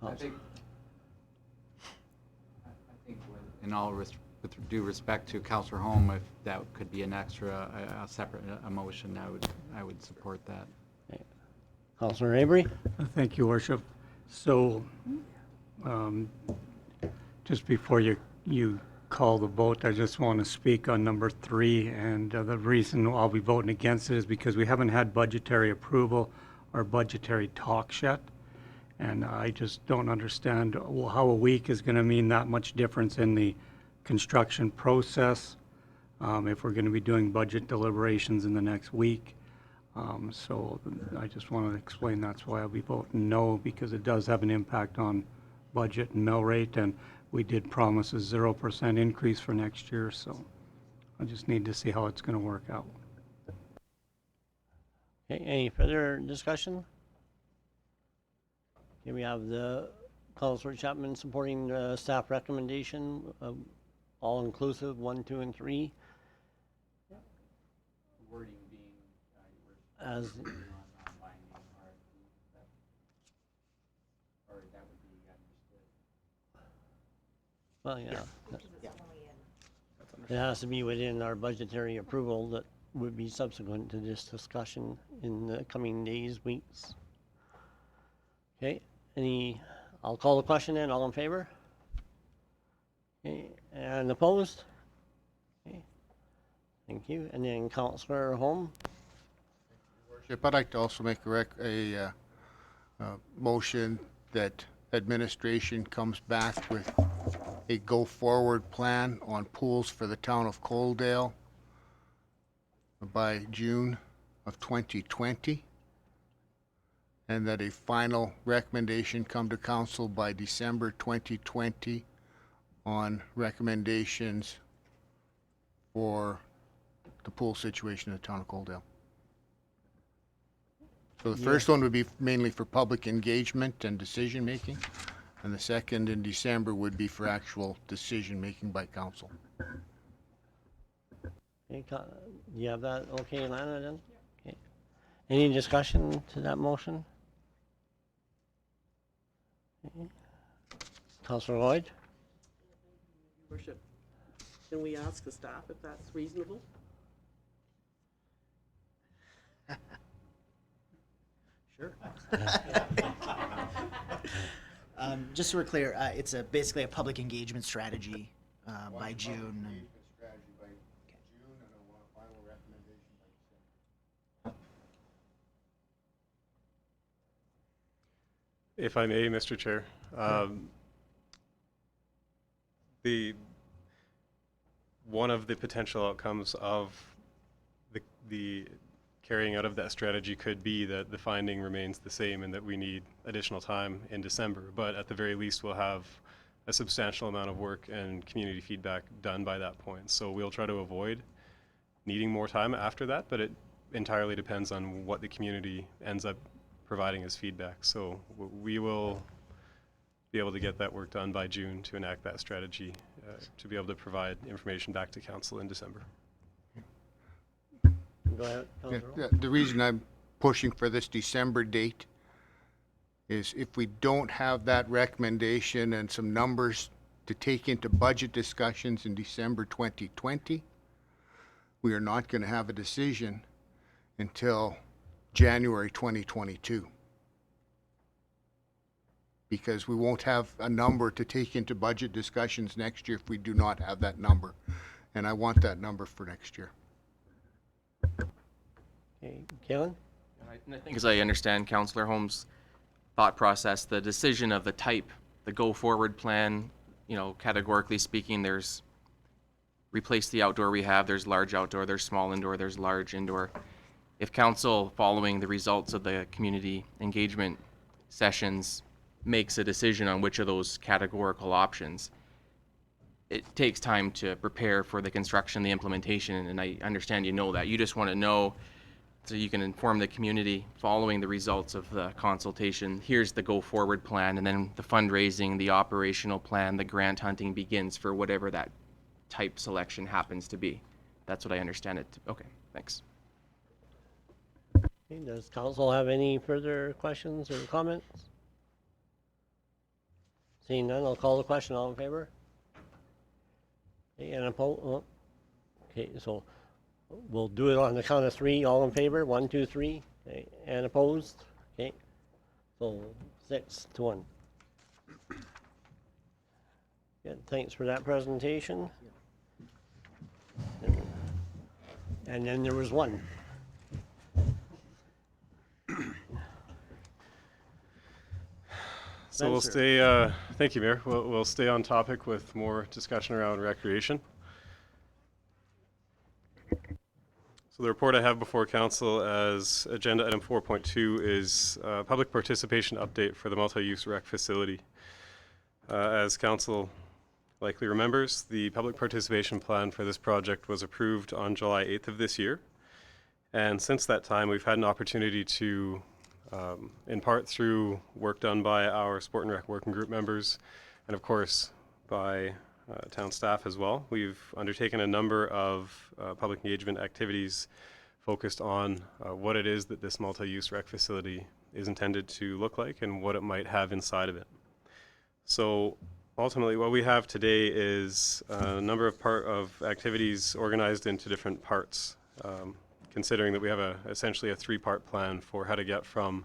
I think in all with due respect to Councillor Holm, if that could be an extra, a separate motion, I would support that. Okay. Councillor Avery? Thank you, Worship. So, just before you call the vote, I just want to speak on number 3, and the reason I'll be voting against it is because we haven't had budgetary approval or budgetary talks yet, and I just don't understand how a week is going to mean that much difference in the construction process if we're going to be doing budget deliberations in the next week. So I just want to explain that's why I'll be voting no, because it does have an impact on budget and mill rate, and we did promise a 0% increase for next year, so I just need to see how it's going to work out. Okay, any further discussion? Okay, we have the Councillor Chapman supporting the staff recommendation, all inclusive, 1, 2, and 3. Wording being As non-binding or that would be understood. well, yeah. It has to be within our budgetary approval that would be subsequent to this discussion in the coming days, weeks. Okay, I'll call the question in. All in favor? Okay, and opposed? Okay, thank you. And then Councillor Holm? Worship, I'd like to also make a motion that administration comes back with a go-forward plan on pools for the town of Coaldale by June of 2020, and that a final recommendation come to council by December 2020 on recommendations for the pool situation in the town of Coaldale. So the first one would be mainly for public engagement and decision-making, and the second in December would be for actual decision-making by council. Okay, do you have that okay, Lana, then? Okay. Any discussion to that motion? Okay. Councillor Lloyd? Worship, can we ask the staff if that's reasonable? Sure. Just so we're clear, it's basically a public engagement strategy by June. If I may, Mr. Chair, the one of the potential outcomes of the carrying out of that strategy could be that the finding remains the same and that we need additional time in December. But at the very least, we'll have a substantial amount of work and community feedback done by that point. So we'll try to avoid needing more time after that, but it entirely depends on what the community ends up providing as feedback. So we will be able to get that work done by June to enact that strategy, to be able to provide information back to council in December. Go ahead, Yeah, Councilor. the reason I'm pushing for this December date is if we don't have that recommendation and some numbers to take into budget discussions in December 2020, we are not going to have a decision until January 2022. Because we won't have a number to take into budget discussions next year if we do not have that number. And I want that number for next year. Okay, Galen? And I think as I understand Councillor Holmes' thought process, the decision of the type, the go-forward plan, categorically speaking, there's replace the outdoor we have, there's large outdoor, there's small indoor, there's large indoor. If council, following the results of the community engagement sessions, makes a decision on which of those categorical options, it takes time to prepare for the construction, the implementation, and I understand you know that. You just want to know so you can inform the community following the results of the consultation. Here's the go-forward plan, and then the fundraising, the operational plan, the grant hunting begins for whatever that type selection happens to be. That's what I understand it. Okay, thanks. Okay, does council have any further questions or comments? Seeing none, I'll call the question. All in favor? Okay, and opposed? Okay, so we'll do it on the count of three. All in favor? 1, 2, 3. Okay, and opposed? Okay, so 6-1. Good, thanks for that presentation. And then there was one. So we'll Spencer. stay, thank you, Mayor. We'll stay on topic with more discussion around recreation. So the report I have before council as agenda item 4.2 is public participation update for the multi-use rec facility. As council likely remembers, the public participation plan for this project was approved on July 8th of this year. And since that time, we've had an opportunity to, in part through work done by our Sport and Rec working group members, and of course by town staff as well, we've undertaken a number of public engagement activities focused on what it is that this multi-use rec facility is intended to look like and what it might have inside of it. So ultimately what we have today is a number of activities organized into different parts, considering that we have essentially a 3-part plan for how to get from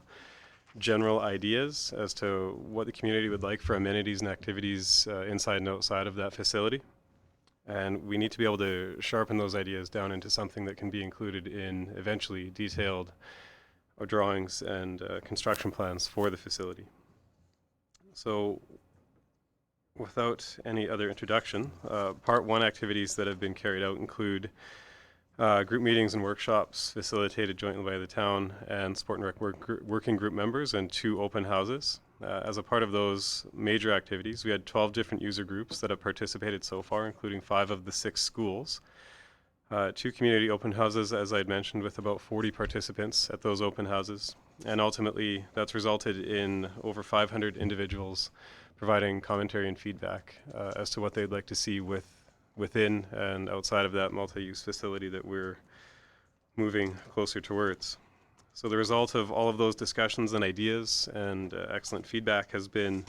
general ideas as to what the community would like for amenities and activities inside and outside of that facility. And we need to be able to sharpen those ideas down into something that can be included in eventually detailed drawings and construction plans for the facility. So without any other introduction, part 1 activities that have been carried out include group meetings and workshops facilitated jointly by the town and Sport and Rec working group members and 2 open houses. As a part of those major activities, we had 12 different user groups that have participated so far, including 5 of the 6 schools. 2 community open houses, as I had mentioned, with about 40 participants at those open houses. And ultimately, that's resulted in over 500 individuals providing commentary and feedback as to what they'd like to see within and outside of that multi-use facility that we're moving closer towards. So the result of all of those discussions and ideas and excellent feedback has been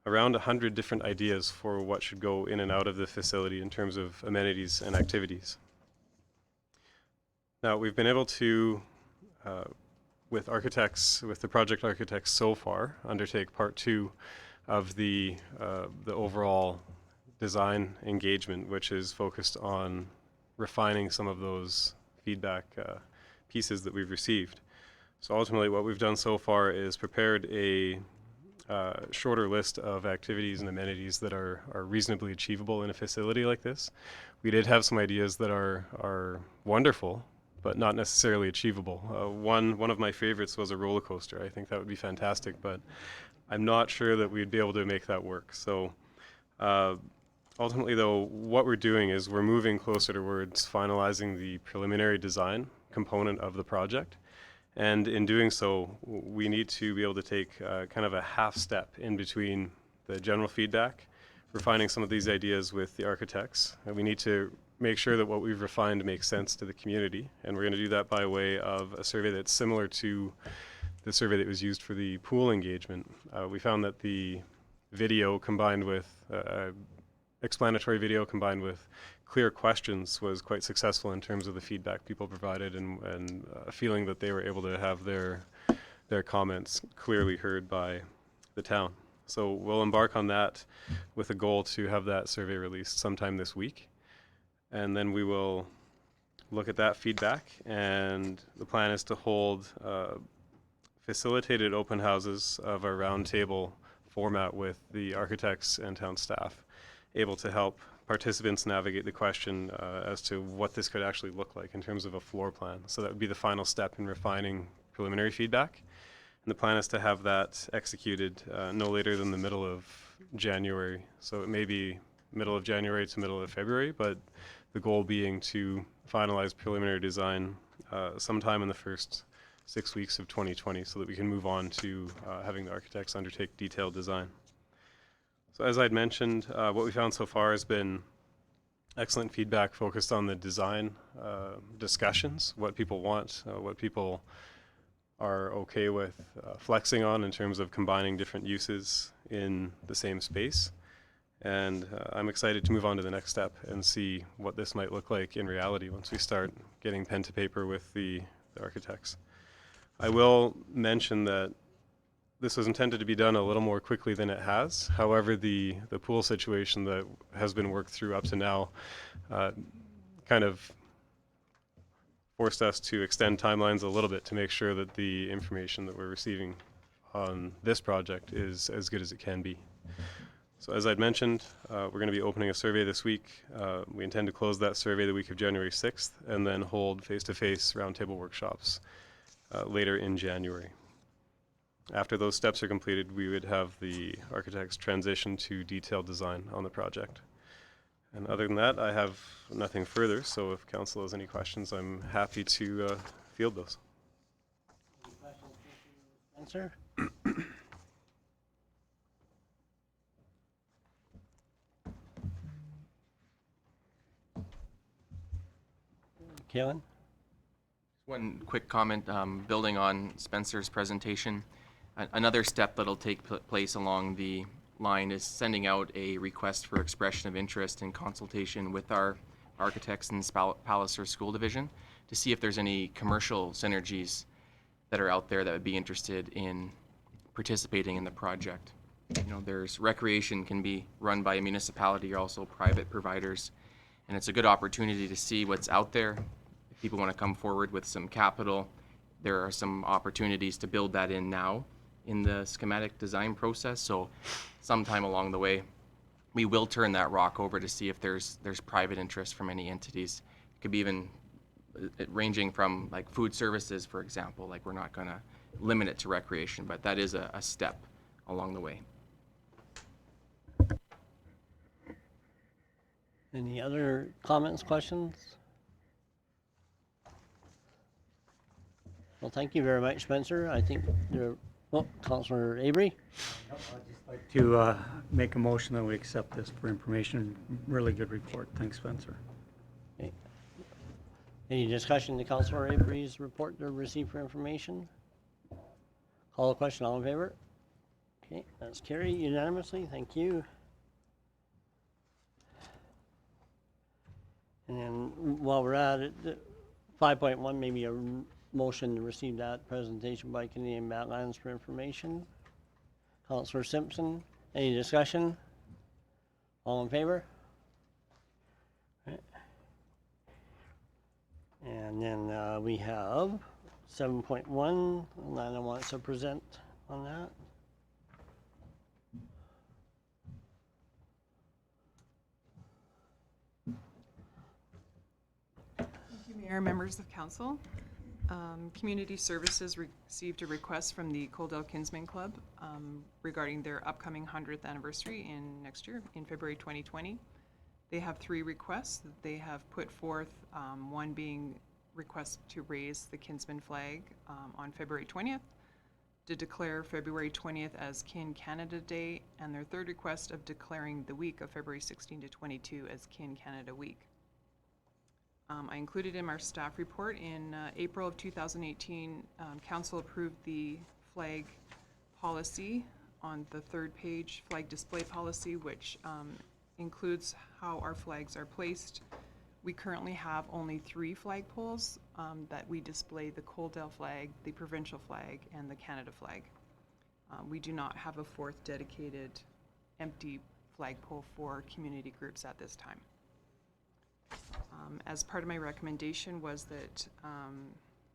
around 100 different ideas for what should go in and out of the facility in terms of amenities and activities. Now we've been able to, with the project architects so far, undertake part 2 of the overall design engagement, which is focused on refining some of those feedback pieces that we've received. So ultimately what we've done so far is prepared a shorter list of activities and amenities that are reasonably achievable in a facility like this. We did have some ideas that are wonderful, but not necessarily achievable. One of my favorites was a roller coaster. I think that would be fantastic, but I'm not sure that we'd be able to make that work. So ultimately, though, what we're doing is we're moving closer towards finalizing the preliminary design component of the project. And in doing so, we need to be able to take kind of a half step in between the general feedback, refining some of these ideas with the architects. And we need to make sure that what we've refined makes sense to the community. And we're going to do that by way of a survey that's similar to the survey that was used for the pool engagement. We found that the video combined with explanatory video combined with clear questions was quite successful in terms of the feedback people provided and a feeling that they were able to have their comments clearly heard by the town. So we'll embark on that with a goal to have that survey released sometime this week. And then we will look at that feedback, and the plan is to hold facilitated open houses of a roundtable format with the architects and town staff, able to help participants navigate the question as to what this could actually look like in terms of a floor plan. So that would be the final step in refining preliminary feedback. And the plan is to have that executed no later than the middle of January. So it may be middle of January to middle of February, but the goal being to finalize preliminary design sometime in the first 6 weeks of 2020 so that we can move on to having the architects undertake detailed design. So as I'd mentioned, what we found so far has been excellent feedback focused on the design discussions, what people want, what people are okay with flexing on in terms of combining different uses in the same space. And I'm excited to move on to the next step and see what this might look like in reality once we start getting pen to paper with the architects. I will mention that this was intended to be done a little more quickly than it has. However, the pool situation that has been worked through up to now kind of forced us to extend timelines a little bit to make sure that the information that we're receiving on this project is as good as it can be. So as I'd mentioned, we're going to be opening a survey this week. We intend to close that survey the week of January 6th and then hold face-to-face roundtable workshops later in January. After those steps are completed, we would have the architects transition to detailed design on the project. And other than that, I have nothing further, so if council has any questions, I'm happy to field those. Any questions for Spencer? Kaylin? One quick comment, building on Spencer's presentation. Another step that'll take place along the line is sending out a request for expression of interest in consultation with our architects in Palliser School Division to see if there's any commercial synergies that are out there that would be interested in participating in the project. You know, there's recreation can be run by a municipality or also private providers, and it's a good opportunity to see what's out there. If people want to come forward with some capital, there are some opportunities to build that in now in the schematic design process. So sometime along the way, we will turn that rock over to see if there's private interest from any entities. It could be even ranging from like food services, for example. Like, we're not going to limit it to recreation, but that is a step along the way. Any other comments, questions? Well, thank you very much, Spencer. I think Councillor Avery? I'd just like to make a motion that we accept this for information. Really good report. Thanks, Spencer. Okay. Any discussion to Councillor Avery's report to receive for information? Call the question, all in favor? Okay, that's carried unanimously. Thank you. And then while we're at it, 5.1, maybe a motion to receive that presentation by Canadian Badlands for information. Councillor Simpson, any discussion? All in favor? Okay. And then we have 7.1, Lana wants to present on that. Mayor, members of council, Community Services received a request from the Coaldale Kinsmen Club regarding their upcoming 100th anniversary next year, in February 2020. They have 3 requests that they have put forth, one being request to raise the Kinsman flag on February 20th, to declare February 20th as Kin Canada Day, and their third request of declaring the week of February 16 to 22 as Kin Canada Week. I included in our staff report in April of 2018, Council approved the flag policy on the 3rd page, flag display policy, which includes how our flags are placed. We currently have only 3 flagpoles that we display: the Coaldale flag, the provincial flag, and the Canada flag. We do not have a 4th dedicated empty flagpole for community groups at this time. As part of my recommendation was that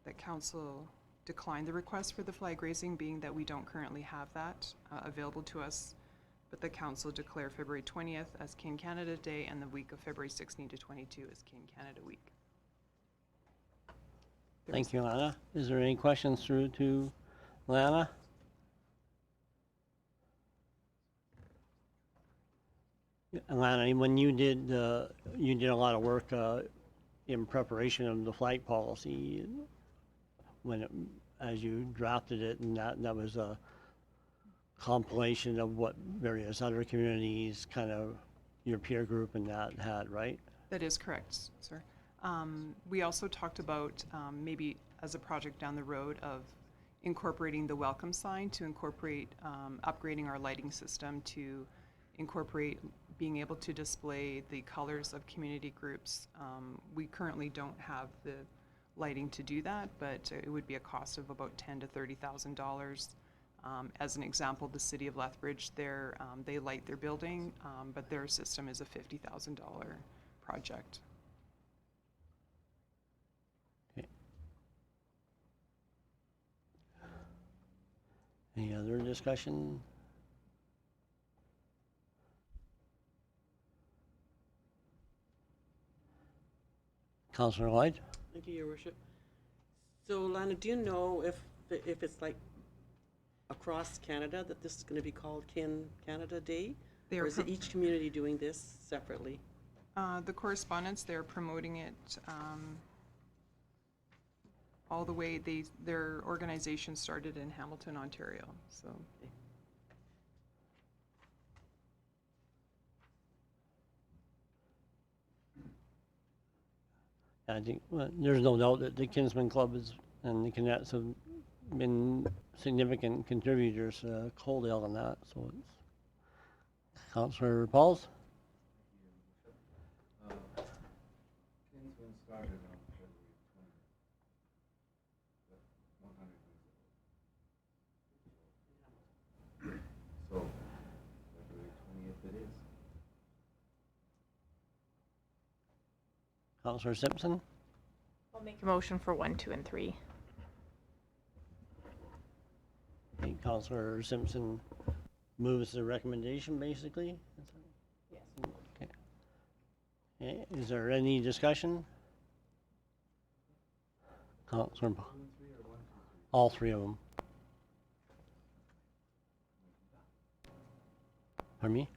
that council decline the request for the flag raising, being that we don't currently have that available to us, but the council declare February 20th as Kin Canada Day and the week of February 16 to 22 as Kin Canada Week. Thank you, Lana. Is there any questions through to Lana? Lana, when you did a lot of work in preparation of the flag policy, as you drafted it, and that was a compilation of what various other communities, kind of your peer group and that had, right? That is correct, sir. We also talked about maybe as a project down the road of incorporating the welcome sign, to incorporate upgrading our lighting system, to incorporate being able to display the colors of community groups. We currently don't have the lighting to do that, but it would be a cost of about $10,000 to $30,000. As an example, the city of Lethbridge, they light their building, but their system is a $50,000 project. Okay. Any other discussion? Councillor Lloyd? Thank you, Your Worship. So, Lana, do you know if it's like across Canada that this is going to be called Kin Canada Day? Or is it each community doing this separately? The correspondence, they're promoting it all the way. Their organization started in Hamilton, Ontario. So. Okay. I think there's no doubt that the Kinsman Club and the Cadets have been significant contributors to Coaldale and that. So it's Councillor Pauls. Kinsman started on February 20th. So February 20th it is. Councillor Simpson. I'll make a motion for 1, 2, and 3. Okay, Councillor Simpson moves the recommendation, basically? Yes. Okay. Okay, is there any discussion? Councillor, all 3 of them. Pardon me?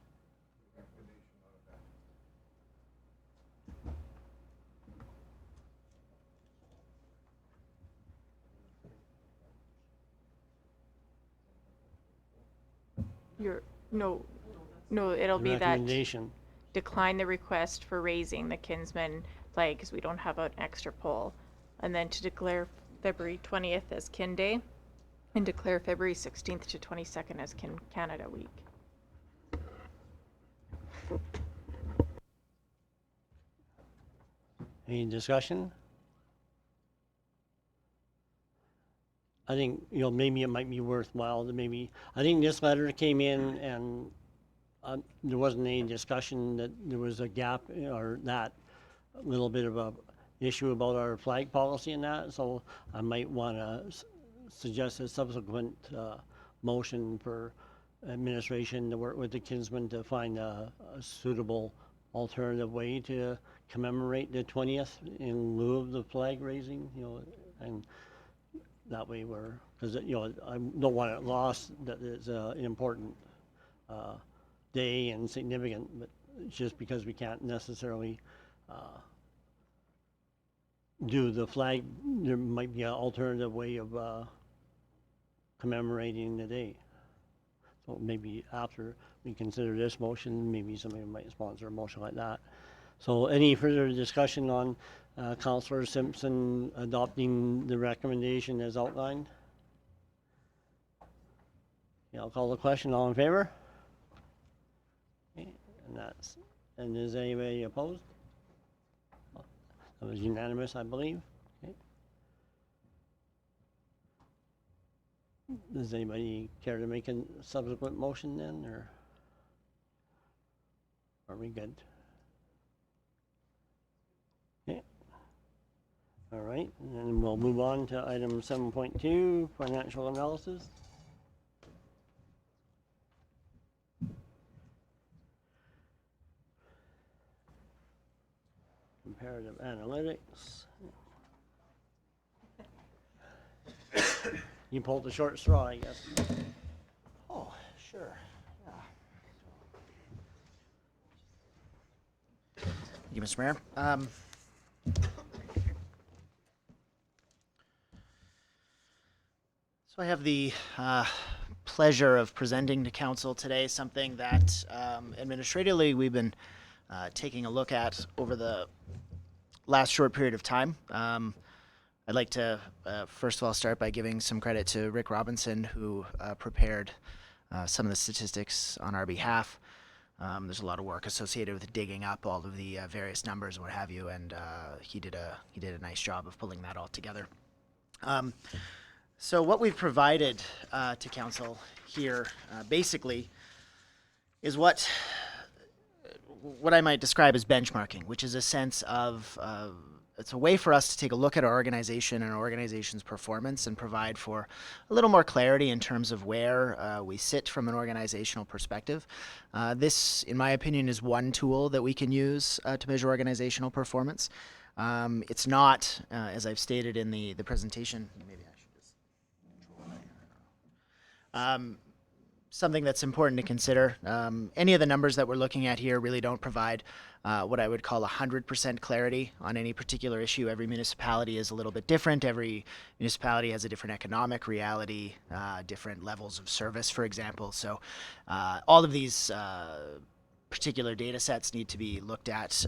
No, it'll The be that recommendation. decline the request for raising the Kinsman flag because we don't have an extra pole. And then to declare February 20th as Kin Day and declare February 16th to 22nd as Kin Canada Week. Any discussion? I think, maybe it might be worthwhile to I think this letter came in and there wasn't any discussion that there was a gap or that little bit of a issue about our flag policy and that, so I might want to suggest a subsequent motion for administration to work with the Kinsmen to find a suitable alternative way to commemorate the 20th in lieu of the flag raising, and that way because, I don't want it lost that it's an important day and significant, but it's just because we can't necessarily do the flag, there might be an alternative way of commemorating the day. So maybe after we consider this motion, maybe somebody might sponsor a motion like that. So any further discussion on Councillor Simpson adopting the recommendation as outlined? Yeah, I'll call the question. All in favor? Okay, and is anybody opposed? That was unanimous, I believe. Okay. Does anybody care to make a subsequent motion then, or are we good? Okay. All right, and then we'll move on to item 7.2, financial analysis. Comparative analytics. You pulled the short straw, I guess. Oh, sure. Yeah. Thank you, Mr. Mayor. So I have the pleasure of presenting to council today something that administratively we've been taking a look at over the last short period of time. I'd like to first of all start by giving some credit to Rick Robinson, who prepared some of the statistics on our behalf. There's a lot of work associated with digging up all of the various numbers and what have you, and he did a nice job of pulling that all together. So what we've provided to council here basically is what I might describe as benchmarking, which is a sense of it's a way for us to take a look at our organization and our organization's performance and provide for a little more clarity in terms of where we sit from an organizational perspective. This, in my opinion, is one tool that we can use to measure organizational performance. It's not, as I've stated in the presentation, maybe I should just control that here. Something that's important to consider. Any of the numbers that we're looking at here really don't provide what I would call 100% clarity on any particular issue. Every municipality is a little bit different. Every municipality has a different economic reality, different levels of service, for example. So all of these particular data sets need to be looked at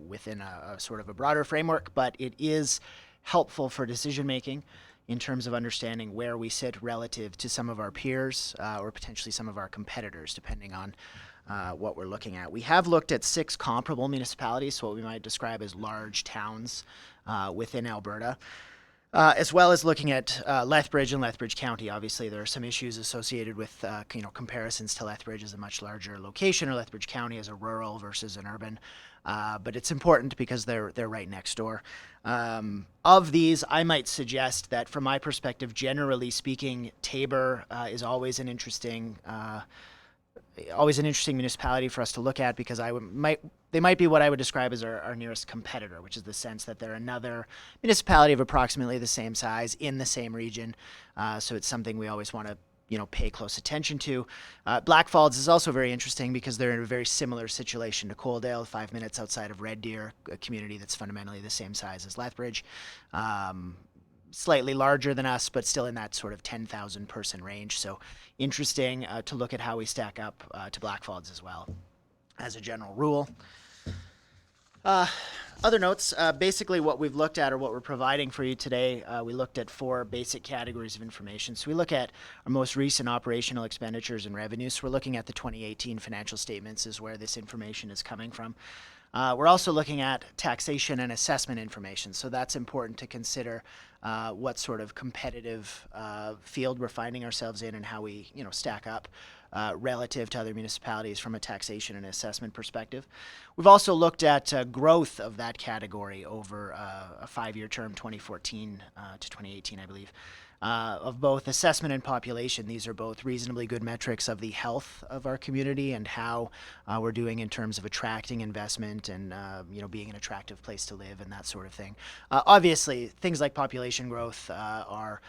within a sort of a broader framework, but it is helpful for decision making in terms of understanding where we sit relative to some of our peers or potentially some of our competitors, depending on what we're looking at. We have looked at 6 comparable municipalities, so what we might describe as large towns within Alberta, as well as looking at Lethbridge and Lethbridge County. Obviously, there are some issues associated with comparisons to Lethbridge as a much larger location or Lethbridge County as a rural versus an urban. But it's important because they're right next door. Of these, I might suggest that from my perspective, generally speaking, Taber is always an interesting municipality for us to look at, because they might be what I would describe as our nearest competitor, which is the sense that they're another municipality of approximately the same size in the same region. So it's something we always want to pay close attention to. Blackfalds is also very interesting because they're in a very similar situation to Coaldale, 5 minutes outside of Red Deer, a community that's fundamentally the same size as Lethbridge. Slightly larger than us, but still in that sort of 10,000 person range. So interesting to look at how we stack up to Blackfalds as well, as a general rule. Other notes, basically what we've looked at, or what we're providing for you today, we looked at 4 basic categories of information. So we look at our most recent operational expenditures and revenues. So we're looking at the 2018 financial statements is where this information is coming from. We're also looking at taxation and assessment information. So that's important to consider what sort of competitive field we're finding ourselves in and how we stack up relative to other municipalities from a taxation and assessment perspective. We've also looked at growth of that category over a 5-year term, 2014 to 2018, I believe. of both assessment and population. These are both reasonably good metrics of the health of our community and how we're doing in terms of attracting investment and being an attractive place to live and that sort of thing. Obviously, things like population growth are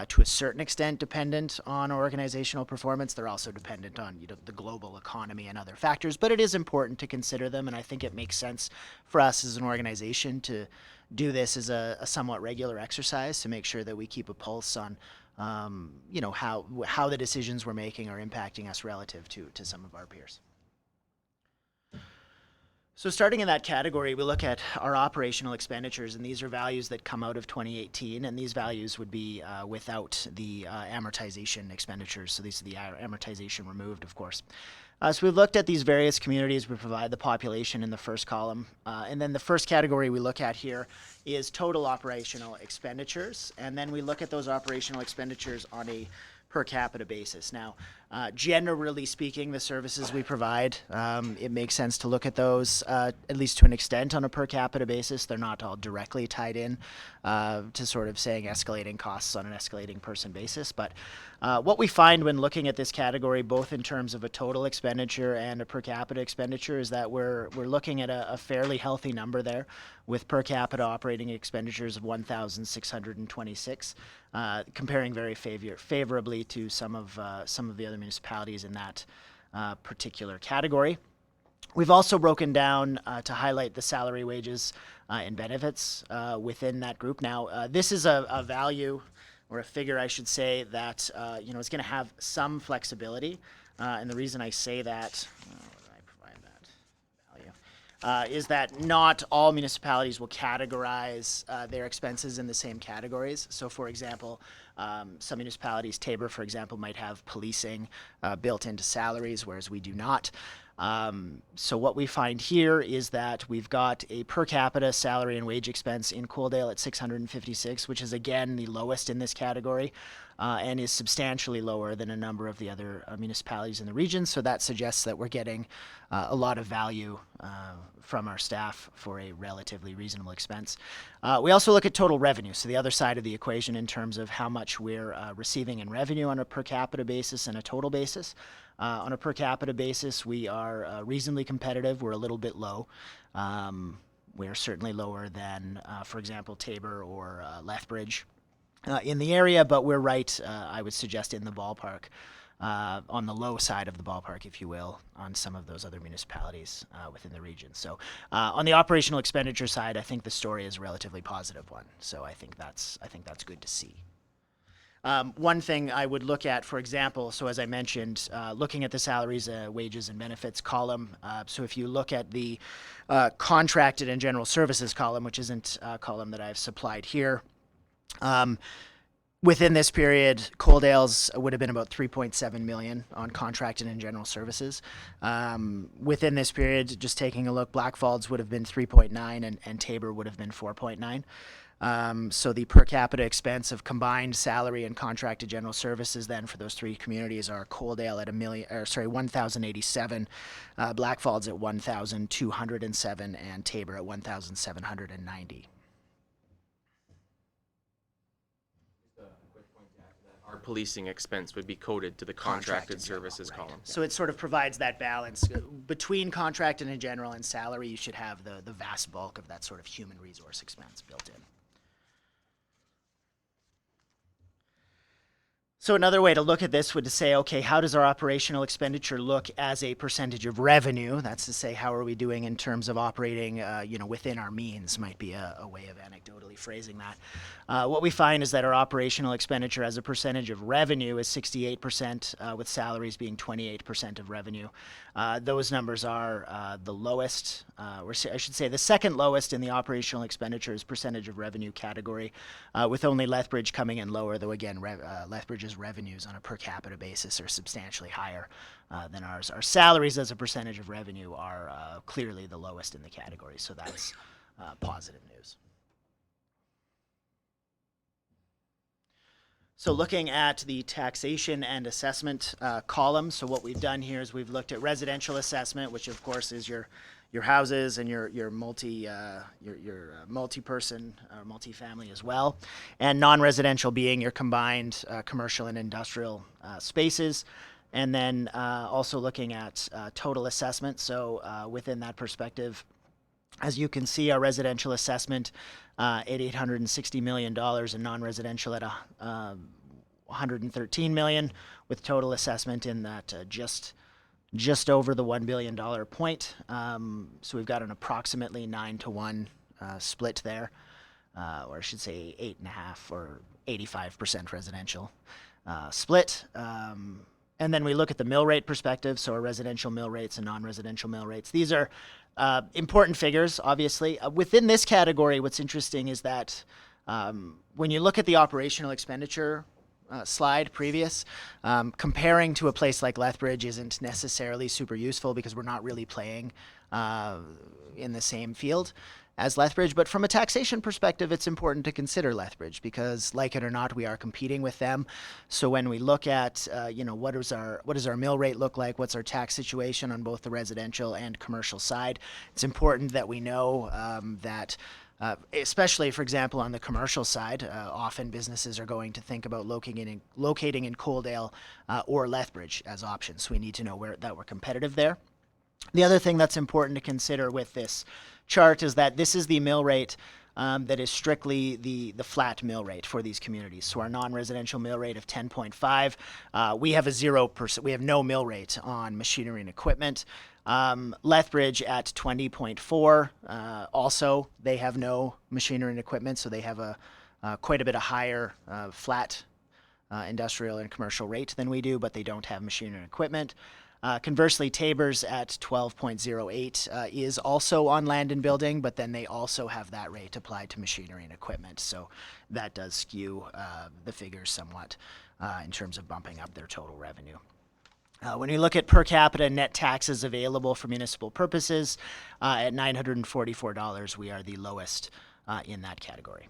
to a certain extent dependent on our organizational performance. They're also dependent on the global economy and other factors, but it is important to consider them, and I think it makes sense for us as an organization to do this as a somewhat regular exercise to make sure that we keep a pulse on how the decisions we're making are impacting us relative to some of our peers. So starting in that category, we look at our operational expenditures, and these are values that come out of 2018, and these values would be without the amortization expenditures. So these are the amortization removed, of course. So we've looked at these various communities. We provide the population in the first column. And then the first category we look at here is total operational expenditures. And then we look at those operational expenditures on a per capita basis. Now, generally speaking, the services we provide, it makes sense to look at those at least to an extent on a per capita basis. They're not all directly tied in to sort of saying escalating costs on an escalating person basis. But what we find when looking at this category, both in terms of a total expenditure and a per capita expenditure, is that we're looking at a fairly healthy number there, with per capita operating expenditures of 1,626, comparing very favorably to some of the other municipalities in that particular category. We've also broken down to highlight the salary, wages, and benefits within that group. Now, this is a value, or a figure, I should say, that is going to have some flexibility. And the reason I say that, is that not all municipalities will categorize their expenses in the same categories. So, for example, some municipalities, Taber, for example, might have policing built into salaries, whereas we do not. So what we find here is that we've got a per capita salary and wage expense in Coaldale at 656, which is again the lowest in this category, and is substantially lower than a number of the other municipalities in the region. So that suggests that we're getting a lot of value from our staff for a relatively reasonable expense. We also look at total revenue, so the other side of the equation in terms of how much we're receiving in revenue on a per capita basis and a total basis. On a per capita basis, we are reasonably competitive. We're a little bit low. We're certainly lower than, for example, Taber or Lethbridge in the area, but we're right, I would suggest, in the ballpark, on the low side of the ballpark, if you will, on some of those other municipalities within the region. So on the operational expenditure side, I think the story is a relatively positive one. So I think that's good to see. One thing I would look at, for example, so as I mentioned, looking at the salaries, wages, and benefits column. So if you look at the contracted and general services column, which isn't a column that I've supplied here, within this period, Coaldale's would have been about 3.7 million on contracted and general services. Within this period, just taking a look, Blackfalds would have been 3.9 and Taber would have been 4.9. So the per capita expense of combined salary and contracted general services then for those three communities are Coaldale at 1,087, Blackfalds at 1,207, and Taber at 1,790. Our policing expense would be coded to the contracted services column. So it sort of provides that balance between contracted and general and salary. You should have the vast bulk of that sort of human resource expense built in. So another way to look at this would to say, okay, how does our operational expenditure look as a percentage of revenue? That's to say, how are we doing in terms of operating, within our means, might be a way of anecdotally phrasing that. What we find is that our operational expenditure as a percentage of revenue is 68%, with salaries being 28% of revenue. Those numbers are the lowest, or I should say the second lowest in the operational expenditures percentage of revenue category, with only Lethbridge coming in lower, though again, Lethbridge's revenues on a per capita basis are substantially higher than ours. Our salaries as a percentage of revenue are clearly the lowest in the category, so that's positive news. So looking at the taxation and assessment column, so what we've done here is we've looked at residential assessment, which of course is your houses and your multi-person or multi-family as well, and non-residential being your combined commercial and industrial spaces, and then also looking at total assessment. So within that perspective, as you can see, our residential assessment at $860 million and non-residential at $113 million, with total assessment in that just over the $1 billion point. So we've got an approximately 9-to-1 split there, or I should say 8.5 or 85% residential split. And then we look at the mill rate perspective, so our residential mill rates and non-residential mill rates. These are important figures, obviously. Within this category, what's interesting is that when you look at the operational expenditure slide previous, comparing to a place like Lethbridge isn't necessarily super useful because we're not really playing in the same field as Lethbridge. But from a taxation perspective, it's important to consider Lethbridge because, like it or not, we are competing with them. So when we look at, what does our mill rate look like? What's our tax situation on both the residential and commercial side? It's important that we know that. Especially, for example, on the commercial side, often businesses are going to think about locating in Coaldale or Lethbridge as options. So we need to know that we're competitive there. The other thing that's important to consider with this chart is that this is the mill rate that is strictly the flat mill rate for these communities. So our non-residential mill rate of 10.5, we have a 0%. We have no mill rate on machinery and equipment. Lethbridge at 20.4. Also, they have no machinery and equipment, so they have a quite a bit of higher flat industrial and commercial rate than we do, but they don't have machinery and equipment. Conversely, Tabor's at 12.08 is also on land and building, but then they also have that rate applied to machinery and equipment. So that does skew the figures somewhat in terms of bumping up their total revenue. When you look at per capita net taxes available for municipal purposes, at $944, we are the lowest in that category.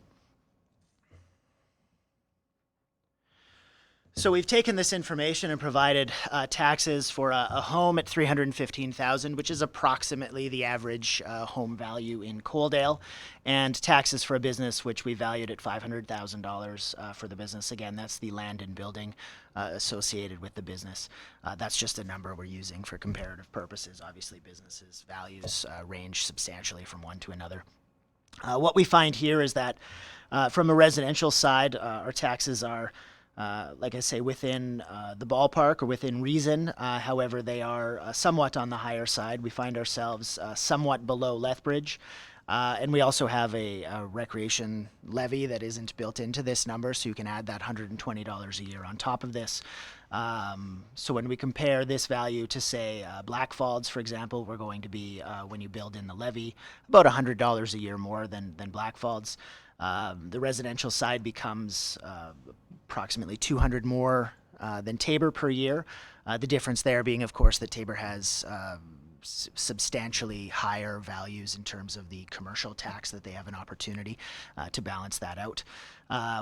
So we've taken this information and provided taxes for a home at $315,000, which is approximately the average home value in Coaldale, and taxes for a business which we valued at $500,000 for the business. Again, that's the land and building associated with the business. That's just a number we're using for comparative purposes. Obviously, businesses' values range substantially from one to another. What we find here is that from a residential side, our taxes are like I say, within the ballpark or within reason. However, they are somewhat on the higher side. We find ourselves somewhat below Lethbridge. And we also have a recreation levy that isn't built into this number, so you can add that $120 a year on top of this. So when we compare this value to, say, Blackfalds, for example, we're going to be, when you build in the levy, about $100 a year more than Blackfalds. The residential side becomes approximately $200 more than Tabor per year. The difference there being, of course, that Tabor has substantially higher values in terms of the commercial tax, that they have an opportunity to balance that out.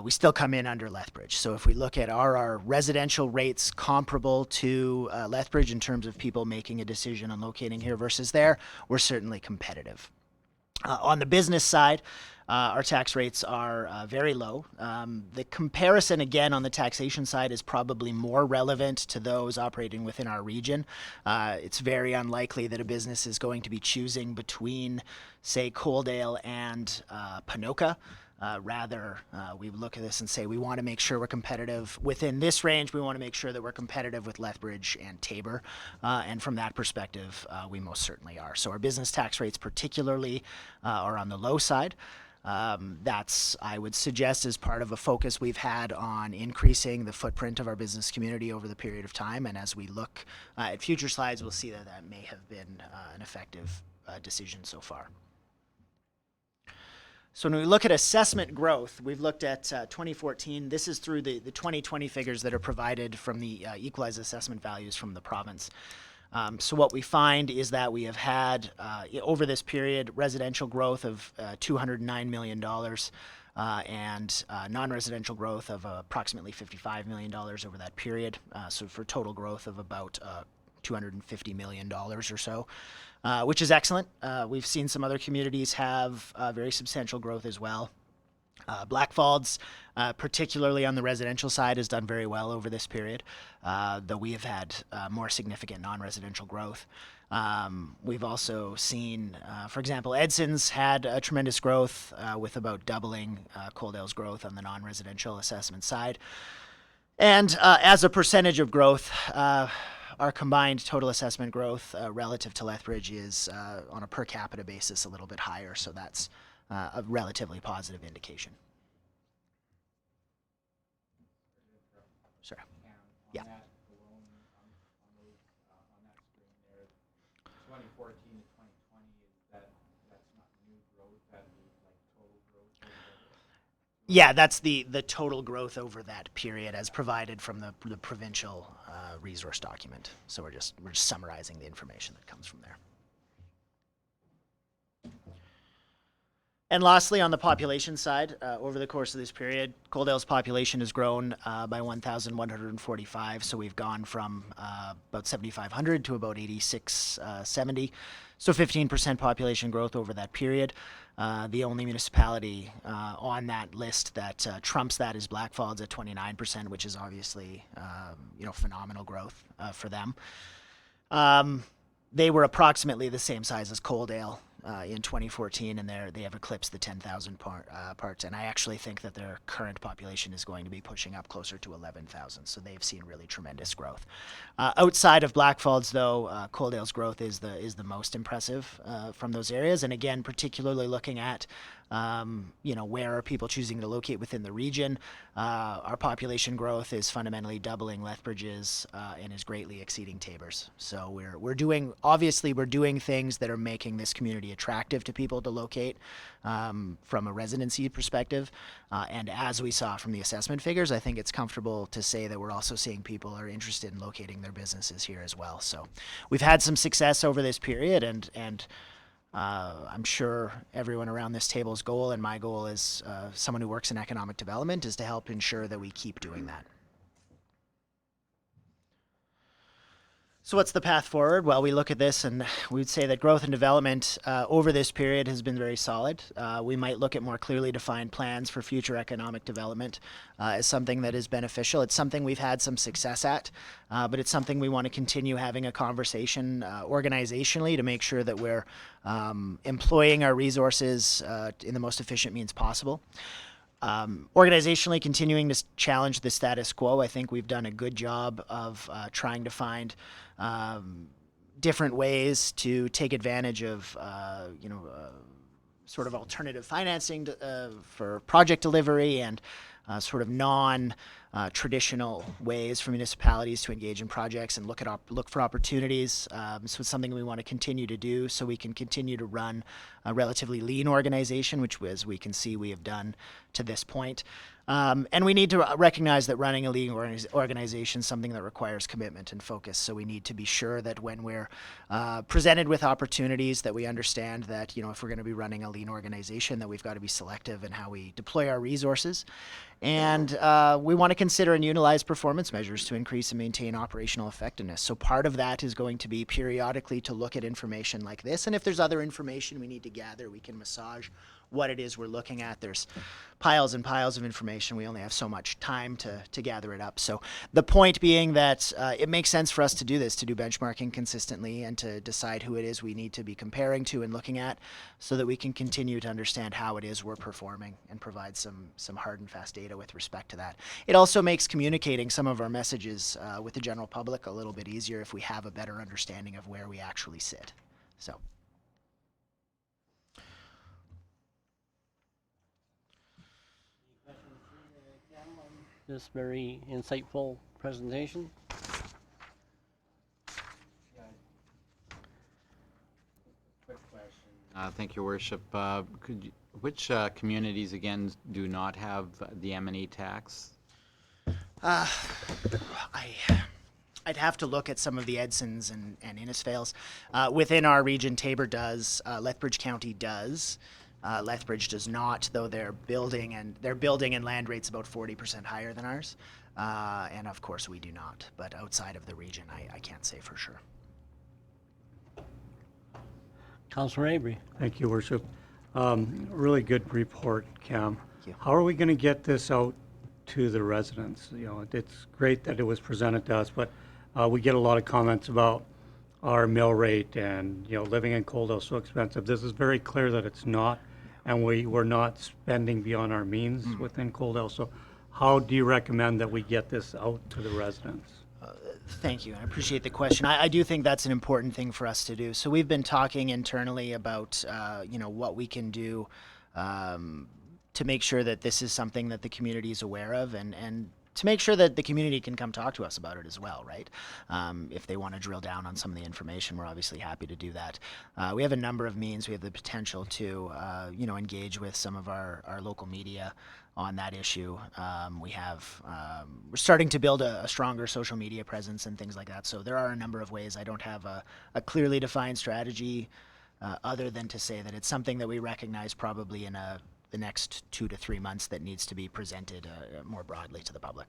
We still come in under Lethbridge. So if we look at our residential rates comparable to Lethbridge in terms of people making a decision on locating here versus there, we're certainly competitive. On the business side, our tax rates are very low. The comparison, again, on the taxation side is probably more relevant to those operating within our region. It's very unlikely that a business is going to be choosing between, say, Coaldale and Ponoka. Rather, we look at this and say we want to make sure we're competitive within this range. We want to make sure that we're competitive with Lethbridge and Tabor. And from that perspective, we most certainly are. So our business tax rates particularly are on the low side. That's, I would suggest, is part of a focus we've had on increasing the footprint of our business community over the period of time. And as we look at future slides, we'll see that that may have been an effective decision so far. So when we look at assessment growth, we've looked at 2014. This is through the 2020 figures that are provided from the equalized assessment values from the province. So what we find is that we have had, over this period, residential growth of $209 million, and non-residential growth of approximately $55 million over that period. So for total growth of about $250 million or so, which is excellent. We've seen some other communities have very substantial growth as well. Blackfalds, particularly on the residential side, has done very well over this period, though we have had more significant non-residential growth. We've also seen, for example, Edson's had a tremendous growth with about doubling Coaldale's growth on the non-residential assessment side. And as a percentage of growth, our combined total assessment growth relative to Lethbridge is, on a per capita basis, a little bit higher, so that's a relatively positive indication. Sorry. Yeah. 2014 to 2020, that's not new growth, that is like total growth? Yeah, that's the total growth over that period as provided from the provincial resource document. So we're just summarizing the information that comes from there. And lastly, on the population side, over the course of this period, Coaldale's population has grown by 1,145. So we've gone from about 7,500 to about 8,670. So 15% population growth over that period. The only municipality on that list that trumps that is Blackfalds at 29%, which is obviously phenomenal growth for them. They were approximately the same size as Coaldale in 2014, and they have eclipsed the 10,000 parts. And I actually think that their current population is going to be pushing up closer to 11,000. So they've seen really tremendous growth. Outside of Blackfalds, though, Coaldale's growth is the most impressive from those areas. And again, particularly looking at where are people choosing to locate within the region. Our population growth is fundamentally doubling Lethbridge's and is greatly exceeding Tabor's. So we're doing things that are making this community attractive to people to locate from a residency perspective. And as we saw from the assessment figures, I think it's comfortable to say that we're also seeing people are interested in locating their businesses here as well. So we've had some success over this period, and I'm sure everyone around this table's goal, and my goal as someone who works in economic development, is to help ensure that we keep doing that. So what's the path forward? Well, we look at this and we would say that growth and development over this period has been very solid. We might look at more clearly defined plans for future economic development as something that is beneficial. It's something we've had some success at, but it's something we want to continue having a conversation organizationally to make sure that we're employing our resources in the most efficient means possible. Organizationally, continuing to challenge the status quo. I think we've done a good job of trying to find different ways to take advantage of, sort of alternative financing for project delivery and sort of non-traditional ways for municipalities to engage in projects and look for opportunities. So it's something we want to continue to do so we can continue to run a relatively lean organization, which, as we can see, we have done to this point. And we need to recognize that running a lean organization is something that requires commitment and focus. So we need to be sure that when we're presented with opportunities, that we understand that, if we're going to be running a lean organization, that we've got to be selective in how we deploy our resources. And we want to consider and utilize performance measures to increase and maintain operational effectiveness. So part of that is going to be periodically to look at information like this. And if there's other information we need to gather, we can massage what it is we're looking at. There's piles and piles of information. We only have so much time to gather it up. So the point being that it makes sense for us to do this, to do benchmarking consistently and to decide who it is we need to be comparing to and looking at so that we can continue to understand how it is we're performing and provide some hard and fast data with respect to that. It also makes communicating some of our messages with the general public a little bit easier if we have a better understanding of where we actually sit. So. This very insightful presentation. Quick question. Thank you, Worship. Which communities again do not have the M&E tax? I'd have to look at some of the Edsons and Innisfails. Within our region, Tabor does, Lethbridge County does. Lethbridge does not, though their building and land rate's about 40% higher than ours. And of course we do not, but outside of the region, I can't say for sure. Councillor Avery. Thank you, Worship. Really good report, Cam. you. How are we going to get this out to the residents? You know, it's great that it was presented to us, but we get a lot of comments about our mill rate and, you know, living in Coldale is so expensive. This is very clear that it's not, and we're not spending beyond our means within Coldale. So how do you recommend that we get this out to the residents? Thank you. I appreciate the question. I do think that's an important thing for us to do. So we've been talking internally about, what we can do to make sure that this is something that the community is aware of and to make sure that the community can come talk to us about it as well, right? If they want to drill down on some of the information, we're obviously happy to do that. We have a number of means. We have the potential to, engage with some of our local media on that issue. We're starting to build a stronger social media presence and things like that. So there are a number of ways. I don't have a clearly defined strategy other than to say that it's something that we recognize probably in the next 2 to 3 months that needs to be presented more broadly to the public.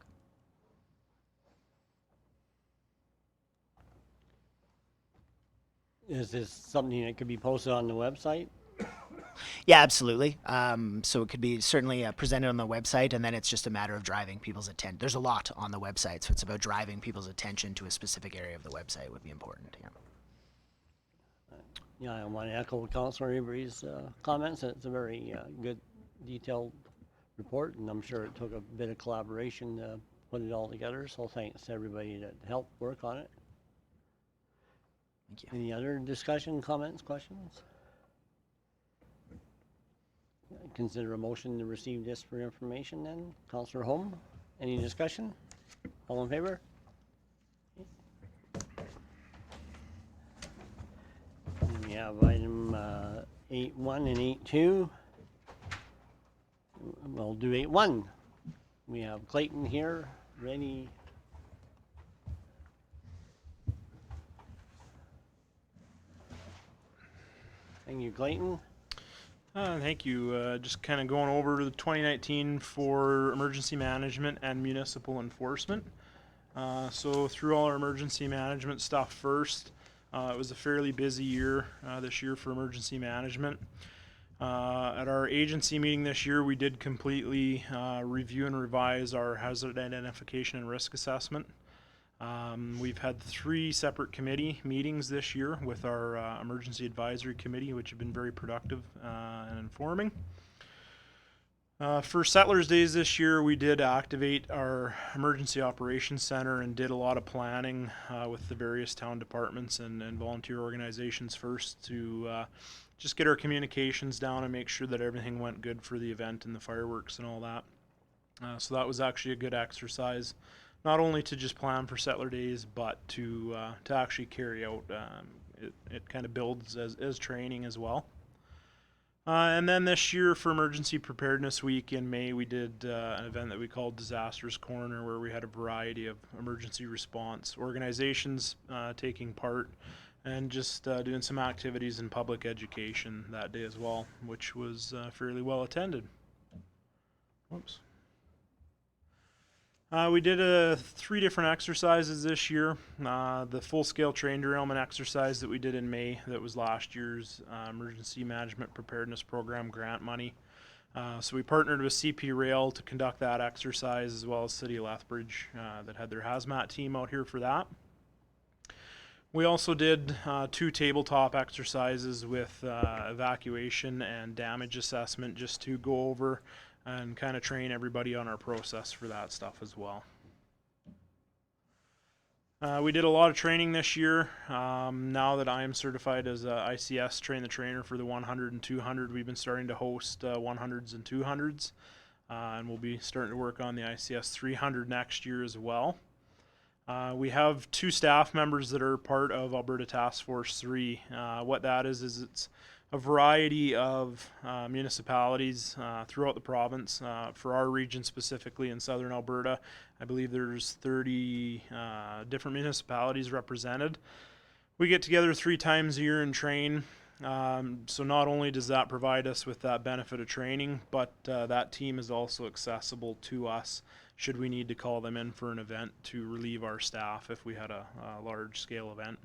Is this something that could be posted on the website? Yeah, absolutely. So it could be certainly presented on the website, and then it's just a matter of driving people's attention. There's a lot on the website, so it's about driving people's attention to a specific area of the website would be important. Yeah. Yeah, I want to echo Councillor Avery's comments. It's a very good, detailed report, and I'm sure it took a bit of collaboration to put it all together. So thanks to everybody that helped work on it. Thank you. Any other discussion, comments, questions? Consider a motion to receive this for information then. Councillor Holm, any discussion? All in favor? And we have item 8.1 and 8.2. We'll do 8.1. We have Clayton here, ready. Thank you, Clayton. Thank you. Just kind of going over the 2019 for emergency management and municipal enforcement. So through all our emergency management stuff first, it was a fairly busy year this year for emergency management. At our agency meeting this year, we did completely review and revise our hazard identification and risk assessment. We've had 3 separate committee meetings this year with our emergency advisory committee, which have been very productive and informing. For Settlers Days this year, we did activate our emergency operations center and did a lot of planning with the various town departments and volunteer organizations first to just get our communications down and make sure that everything went good for the event and the fireworks and all that. So that was actually a good exercise. Not only to just plan for Settler Days, but to actually carry out. It kind of builds as training as well. And then this year for Emergency Preparedness Week in May, we did an event that we called Disasters Corner, where we had a variety of emergency response organizations taking part and just doing some activities in public education that day as well, which was fairly well attended. Whoops. We did 3 different exercises this year. The full-scale train derailment exercise that we did in May, that was last year's Emergency Management Preparedness Program grant money. So we partnered with CP Rail to conduct that exercise, as well as City of Lethbridge that had their hazmat team out here for that. We also did 2 tabletop exercises with evacuation and damage assessment, just to go over and kind of train everybody on our process for that stuff as well. We did a lot of training this year. Now that I am certified as a ICS Train the Trainer for the 100 and 200, we've been starting to host 100s and 200s. And we'll be starting to work on the ICS 300 next year as well. We have 2 staff members that are part of Alberta Task Force 3. What that is it's a variety of municipalities throughout the province. For our region specifically in southern Alberta, I believe there's 30 different municipalities represented. We get together 3 times a year and train. So not only does that provide us with that benefit of training, but that team is also accessible to us should we need to call them in for an event to relieve our staff if we had a large scale event.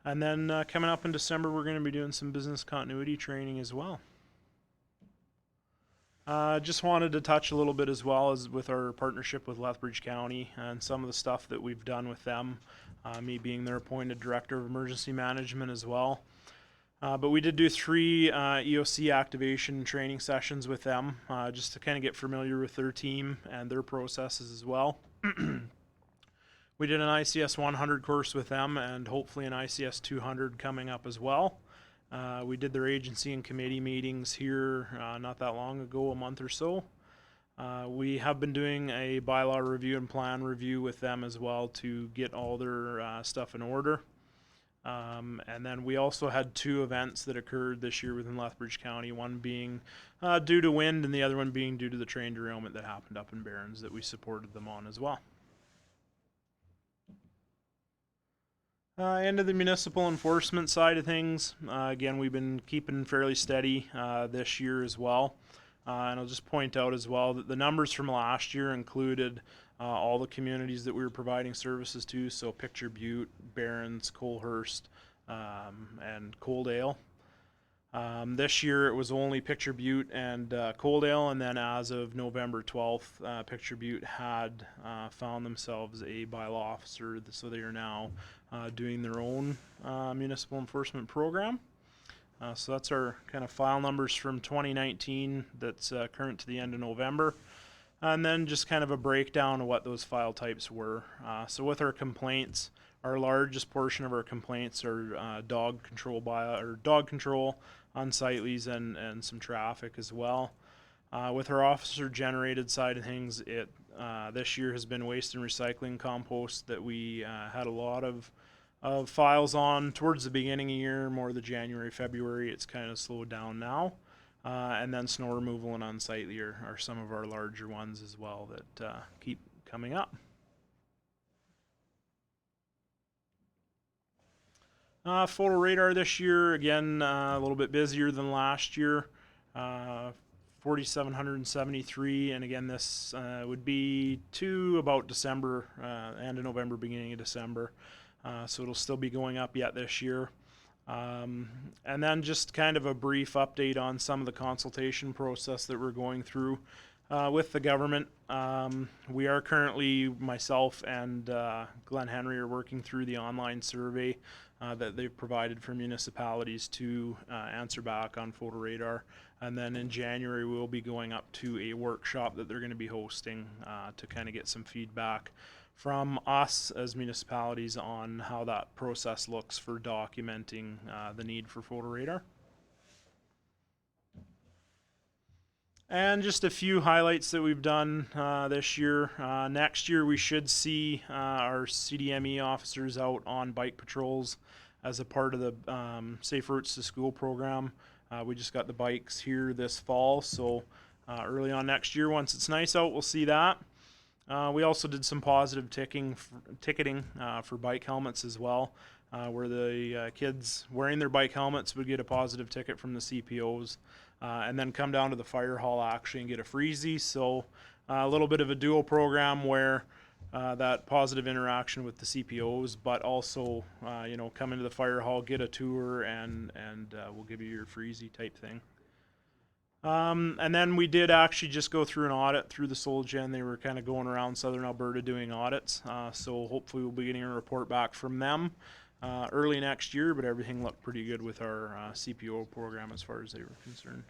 And then coming up in December, we're going to be doing some business continuity training as well. Just wanted to touch a little bit as well as with our partnership with Lethbridge County and some of the stuff that we've done with them, me being their appointed Director of Emergency Management as well. But we did do 3 EOC activation training sessions with them, just to kind of get familiar with their team and their processes as well. We did an ICS 100 course with them and hopefully an ICS 200 coming up as well. We did their agency and committee meetings here not that long ago, a month or so. We have been doing a bylaw review and plan review with them as well to get all their stuff in order. And then we also had 2 events that occurred this year within Lethbridge County, one being due to wind and the other one being due to the train derailment that happened up in Barrens that we supported them on as well. Into the municipal enforcement side of things, again, we've been keeping fairly steady this year as well. And I'll just point out as well that the numbers from last year included all the communities that we were providing services to, so Picture Butte, Barrens, Colehurst, and Coaldale. This year it was only Picture Butte and Coaldale, and then as of November 12th, Picture Butte had found themselves a bylaw officer, so they are now doing their own municipal enforcement program. So that's our kind of file numbers from 2019 that's current to the end of November. And then just kind of a breakdown of what those file types were. So with our complaints, our largest portion of our complaints are dog control, unsightlies, and some traffic as well. With our officer generated side of things, this year has been waste and recycling compost that we had a lot of files on towards the beginning of the year, more the January, February. It's kind of slowed down now. And then snow removal and unsightly are some of our larger ones as well that keep coming up. Photo radar this year, again, a little bit busier than last year. 4,773, and again, this would be to about December, end of November, beginning of December. So it'll still be going up yet this year. And then just kind of a brief update on some of the consultation process that we're going through with the government. We are currently, myself and Glenn Henry are working through the online survey that they've provided for municipalities to answer back on photo radar. And then in January, we'll be going up to a workshop that they're going to be hosting to kind of get some feedback from us as municipalities on how that process looks for documenting the need for photo radar. And just a few highlights that we've done this year. Next year we should see our CDME officers out on bike patrols as a part of the Safe Routes to School program. We just got the bikes here this fall, so early on next year, once it's nice out, we'll see that. We also did some positive ticketing for bike helmets as well, where the kids wearing their bike helmets would get a positive ticket from the CPOs, and then come down to the fire hall actually and get a freezy. So a little bit of a dual program where that positive interaction with the CPOs, but also come into the fire hall, get a tour, and we'll give you your freezy type thing. And then we did actually just go through an audit through the Solgen. They were kind of going around southern Alberta doing audits. So hopefully we'll be getting a report back from them early next year, but everything looked pretty good with our CPO program as far as they were concerned.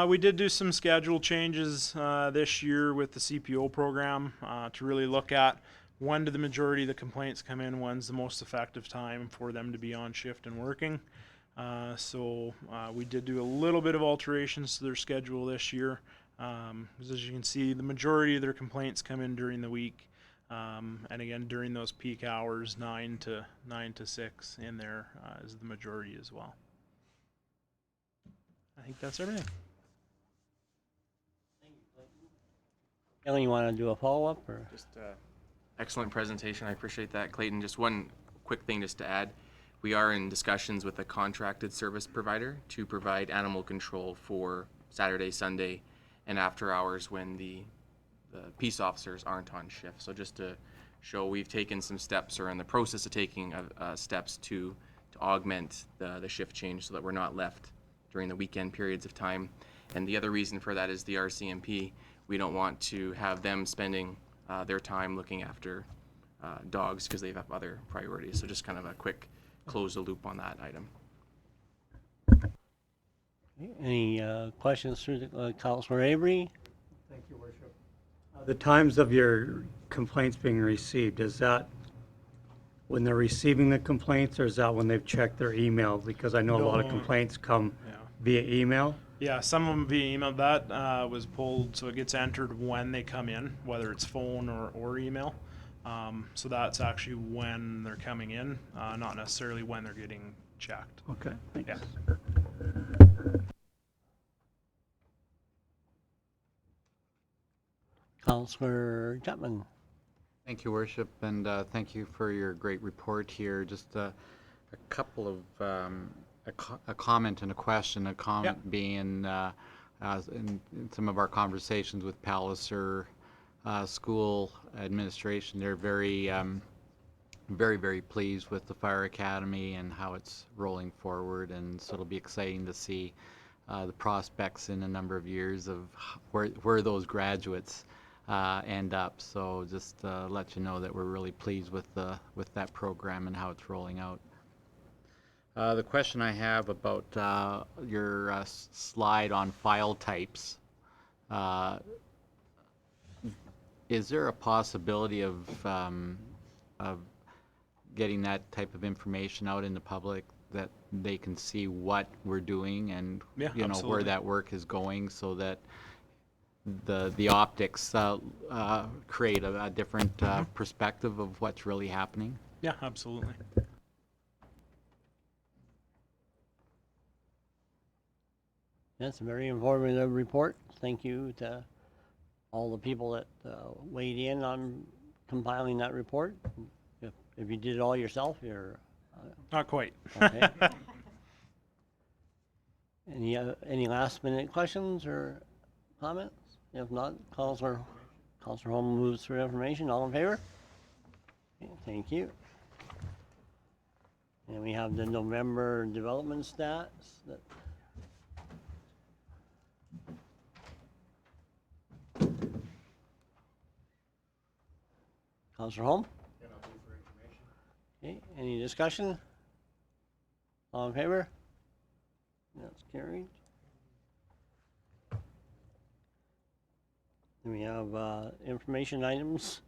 We did do some schedule changes this year with the CPO program to really look at when do the majority of the complaints come in, when's the most effective time for them to be on shift and working. So we did do a little bit of alterations to their schedule this year. As you can see, the majority of their complaints come in during the week. And again, during those peak hours, 9 to 6 in there is the majority as well. I think that's everything. Ellen, you want to do a follow-up? Or? Just excellent presentation. I appreciate that, Clayton. Just one quick thing just to add. We are in discussions with a contracted service provider to provide animal control for Saturday, Sunday, and after hours when the peace officers aren't on shift. So just to show we've taken some steps, or in the process of taking steps to augment the shift change so that we're not left during the weekend periods of time. And the other reason for that is the RCMP. We don't want to have them spending their time looking after dogs because they have other priorities. So just kind of a quick close the loop on that item. Any questions through the Councillor Avery? Thank you, Worship. The times of your complaints being received, is that when they're receiving the complaints, or is that when they've checked their email? Because I know a lot of No. complaints come Yeah. via email. Yeah, some of them via email. That was pulled, so it gets entered when they come in, whether it's phone or email. So that's actually when they're coming in, not necessarily when they're getting checked. Okay, thanks. Yeah. Councillor Chapman. Thank you, Worship, and thank you for your great report here. Just a couple of a comment and a question. A comment being in some of our conversations with Palliser school administration, they're very, very pleased with the Fire Academy and how it's rolling forward, and so it'll be exciting to see the prospects in a number of years of where those graduates end up. So just let you know that we're really pleased with that program and how it's rolling out. The question I have about your slide on file types, is there a possibility of getting that type of information out in the public, that they can see what we're doing and Yeah, where absolutely. that work is going, so that the optics create a different perspective of what's really happening? Yeah, absolutely. That's a very informative report. Thank you to all the people that weighed in on compiling that report. If you did it all yourself, you're Not quite. okay. Any last minute questions or comments? If not, Councillor Holm moves for information. All in favor? Okay, thank you. And we have the November development stats. Councillor Holm? Okay, any discussion? All in favor? That's carried. Then we have information items.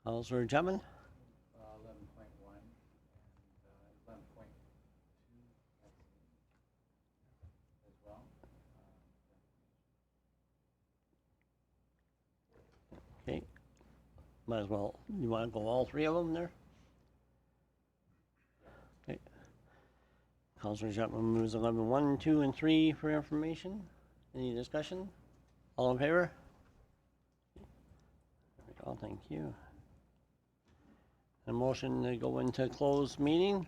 Councillor Chapman? 11.1 and 11.2 as well. Okay. Might as well, you want to go all three of them there? Okay. Councillor Chapman moves 11.1, 2, and 3 for information. Any discussion? All in favor? There we go, thank you. A motion to go into closed meeting.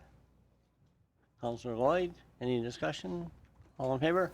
Councillor Lloyd, any discussion? All in favor?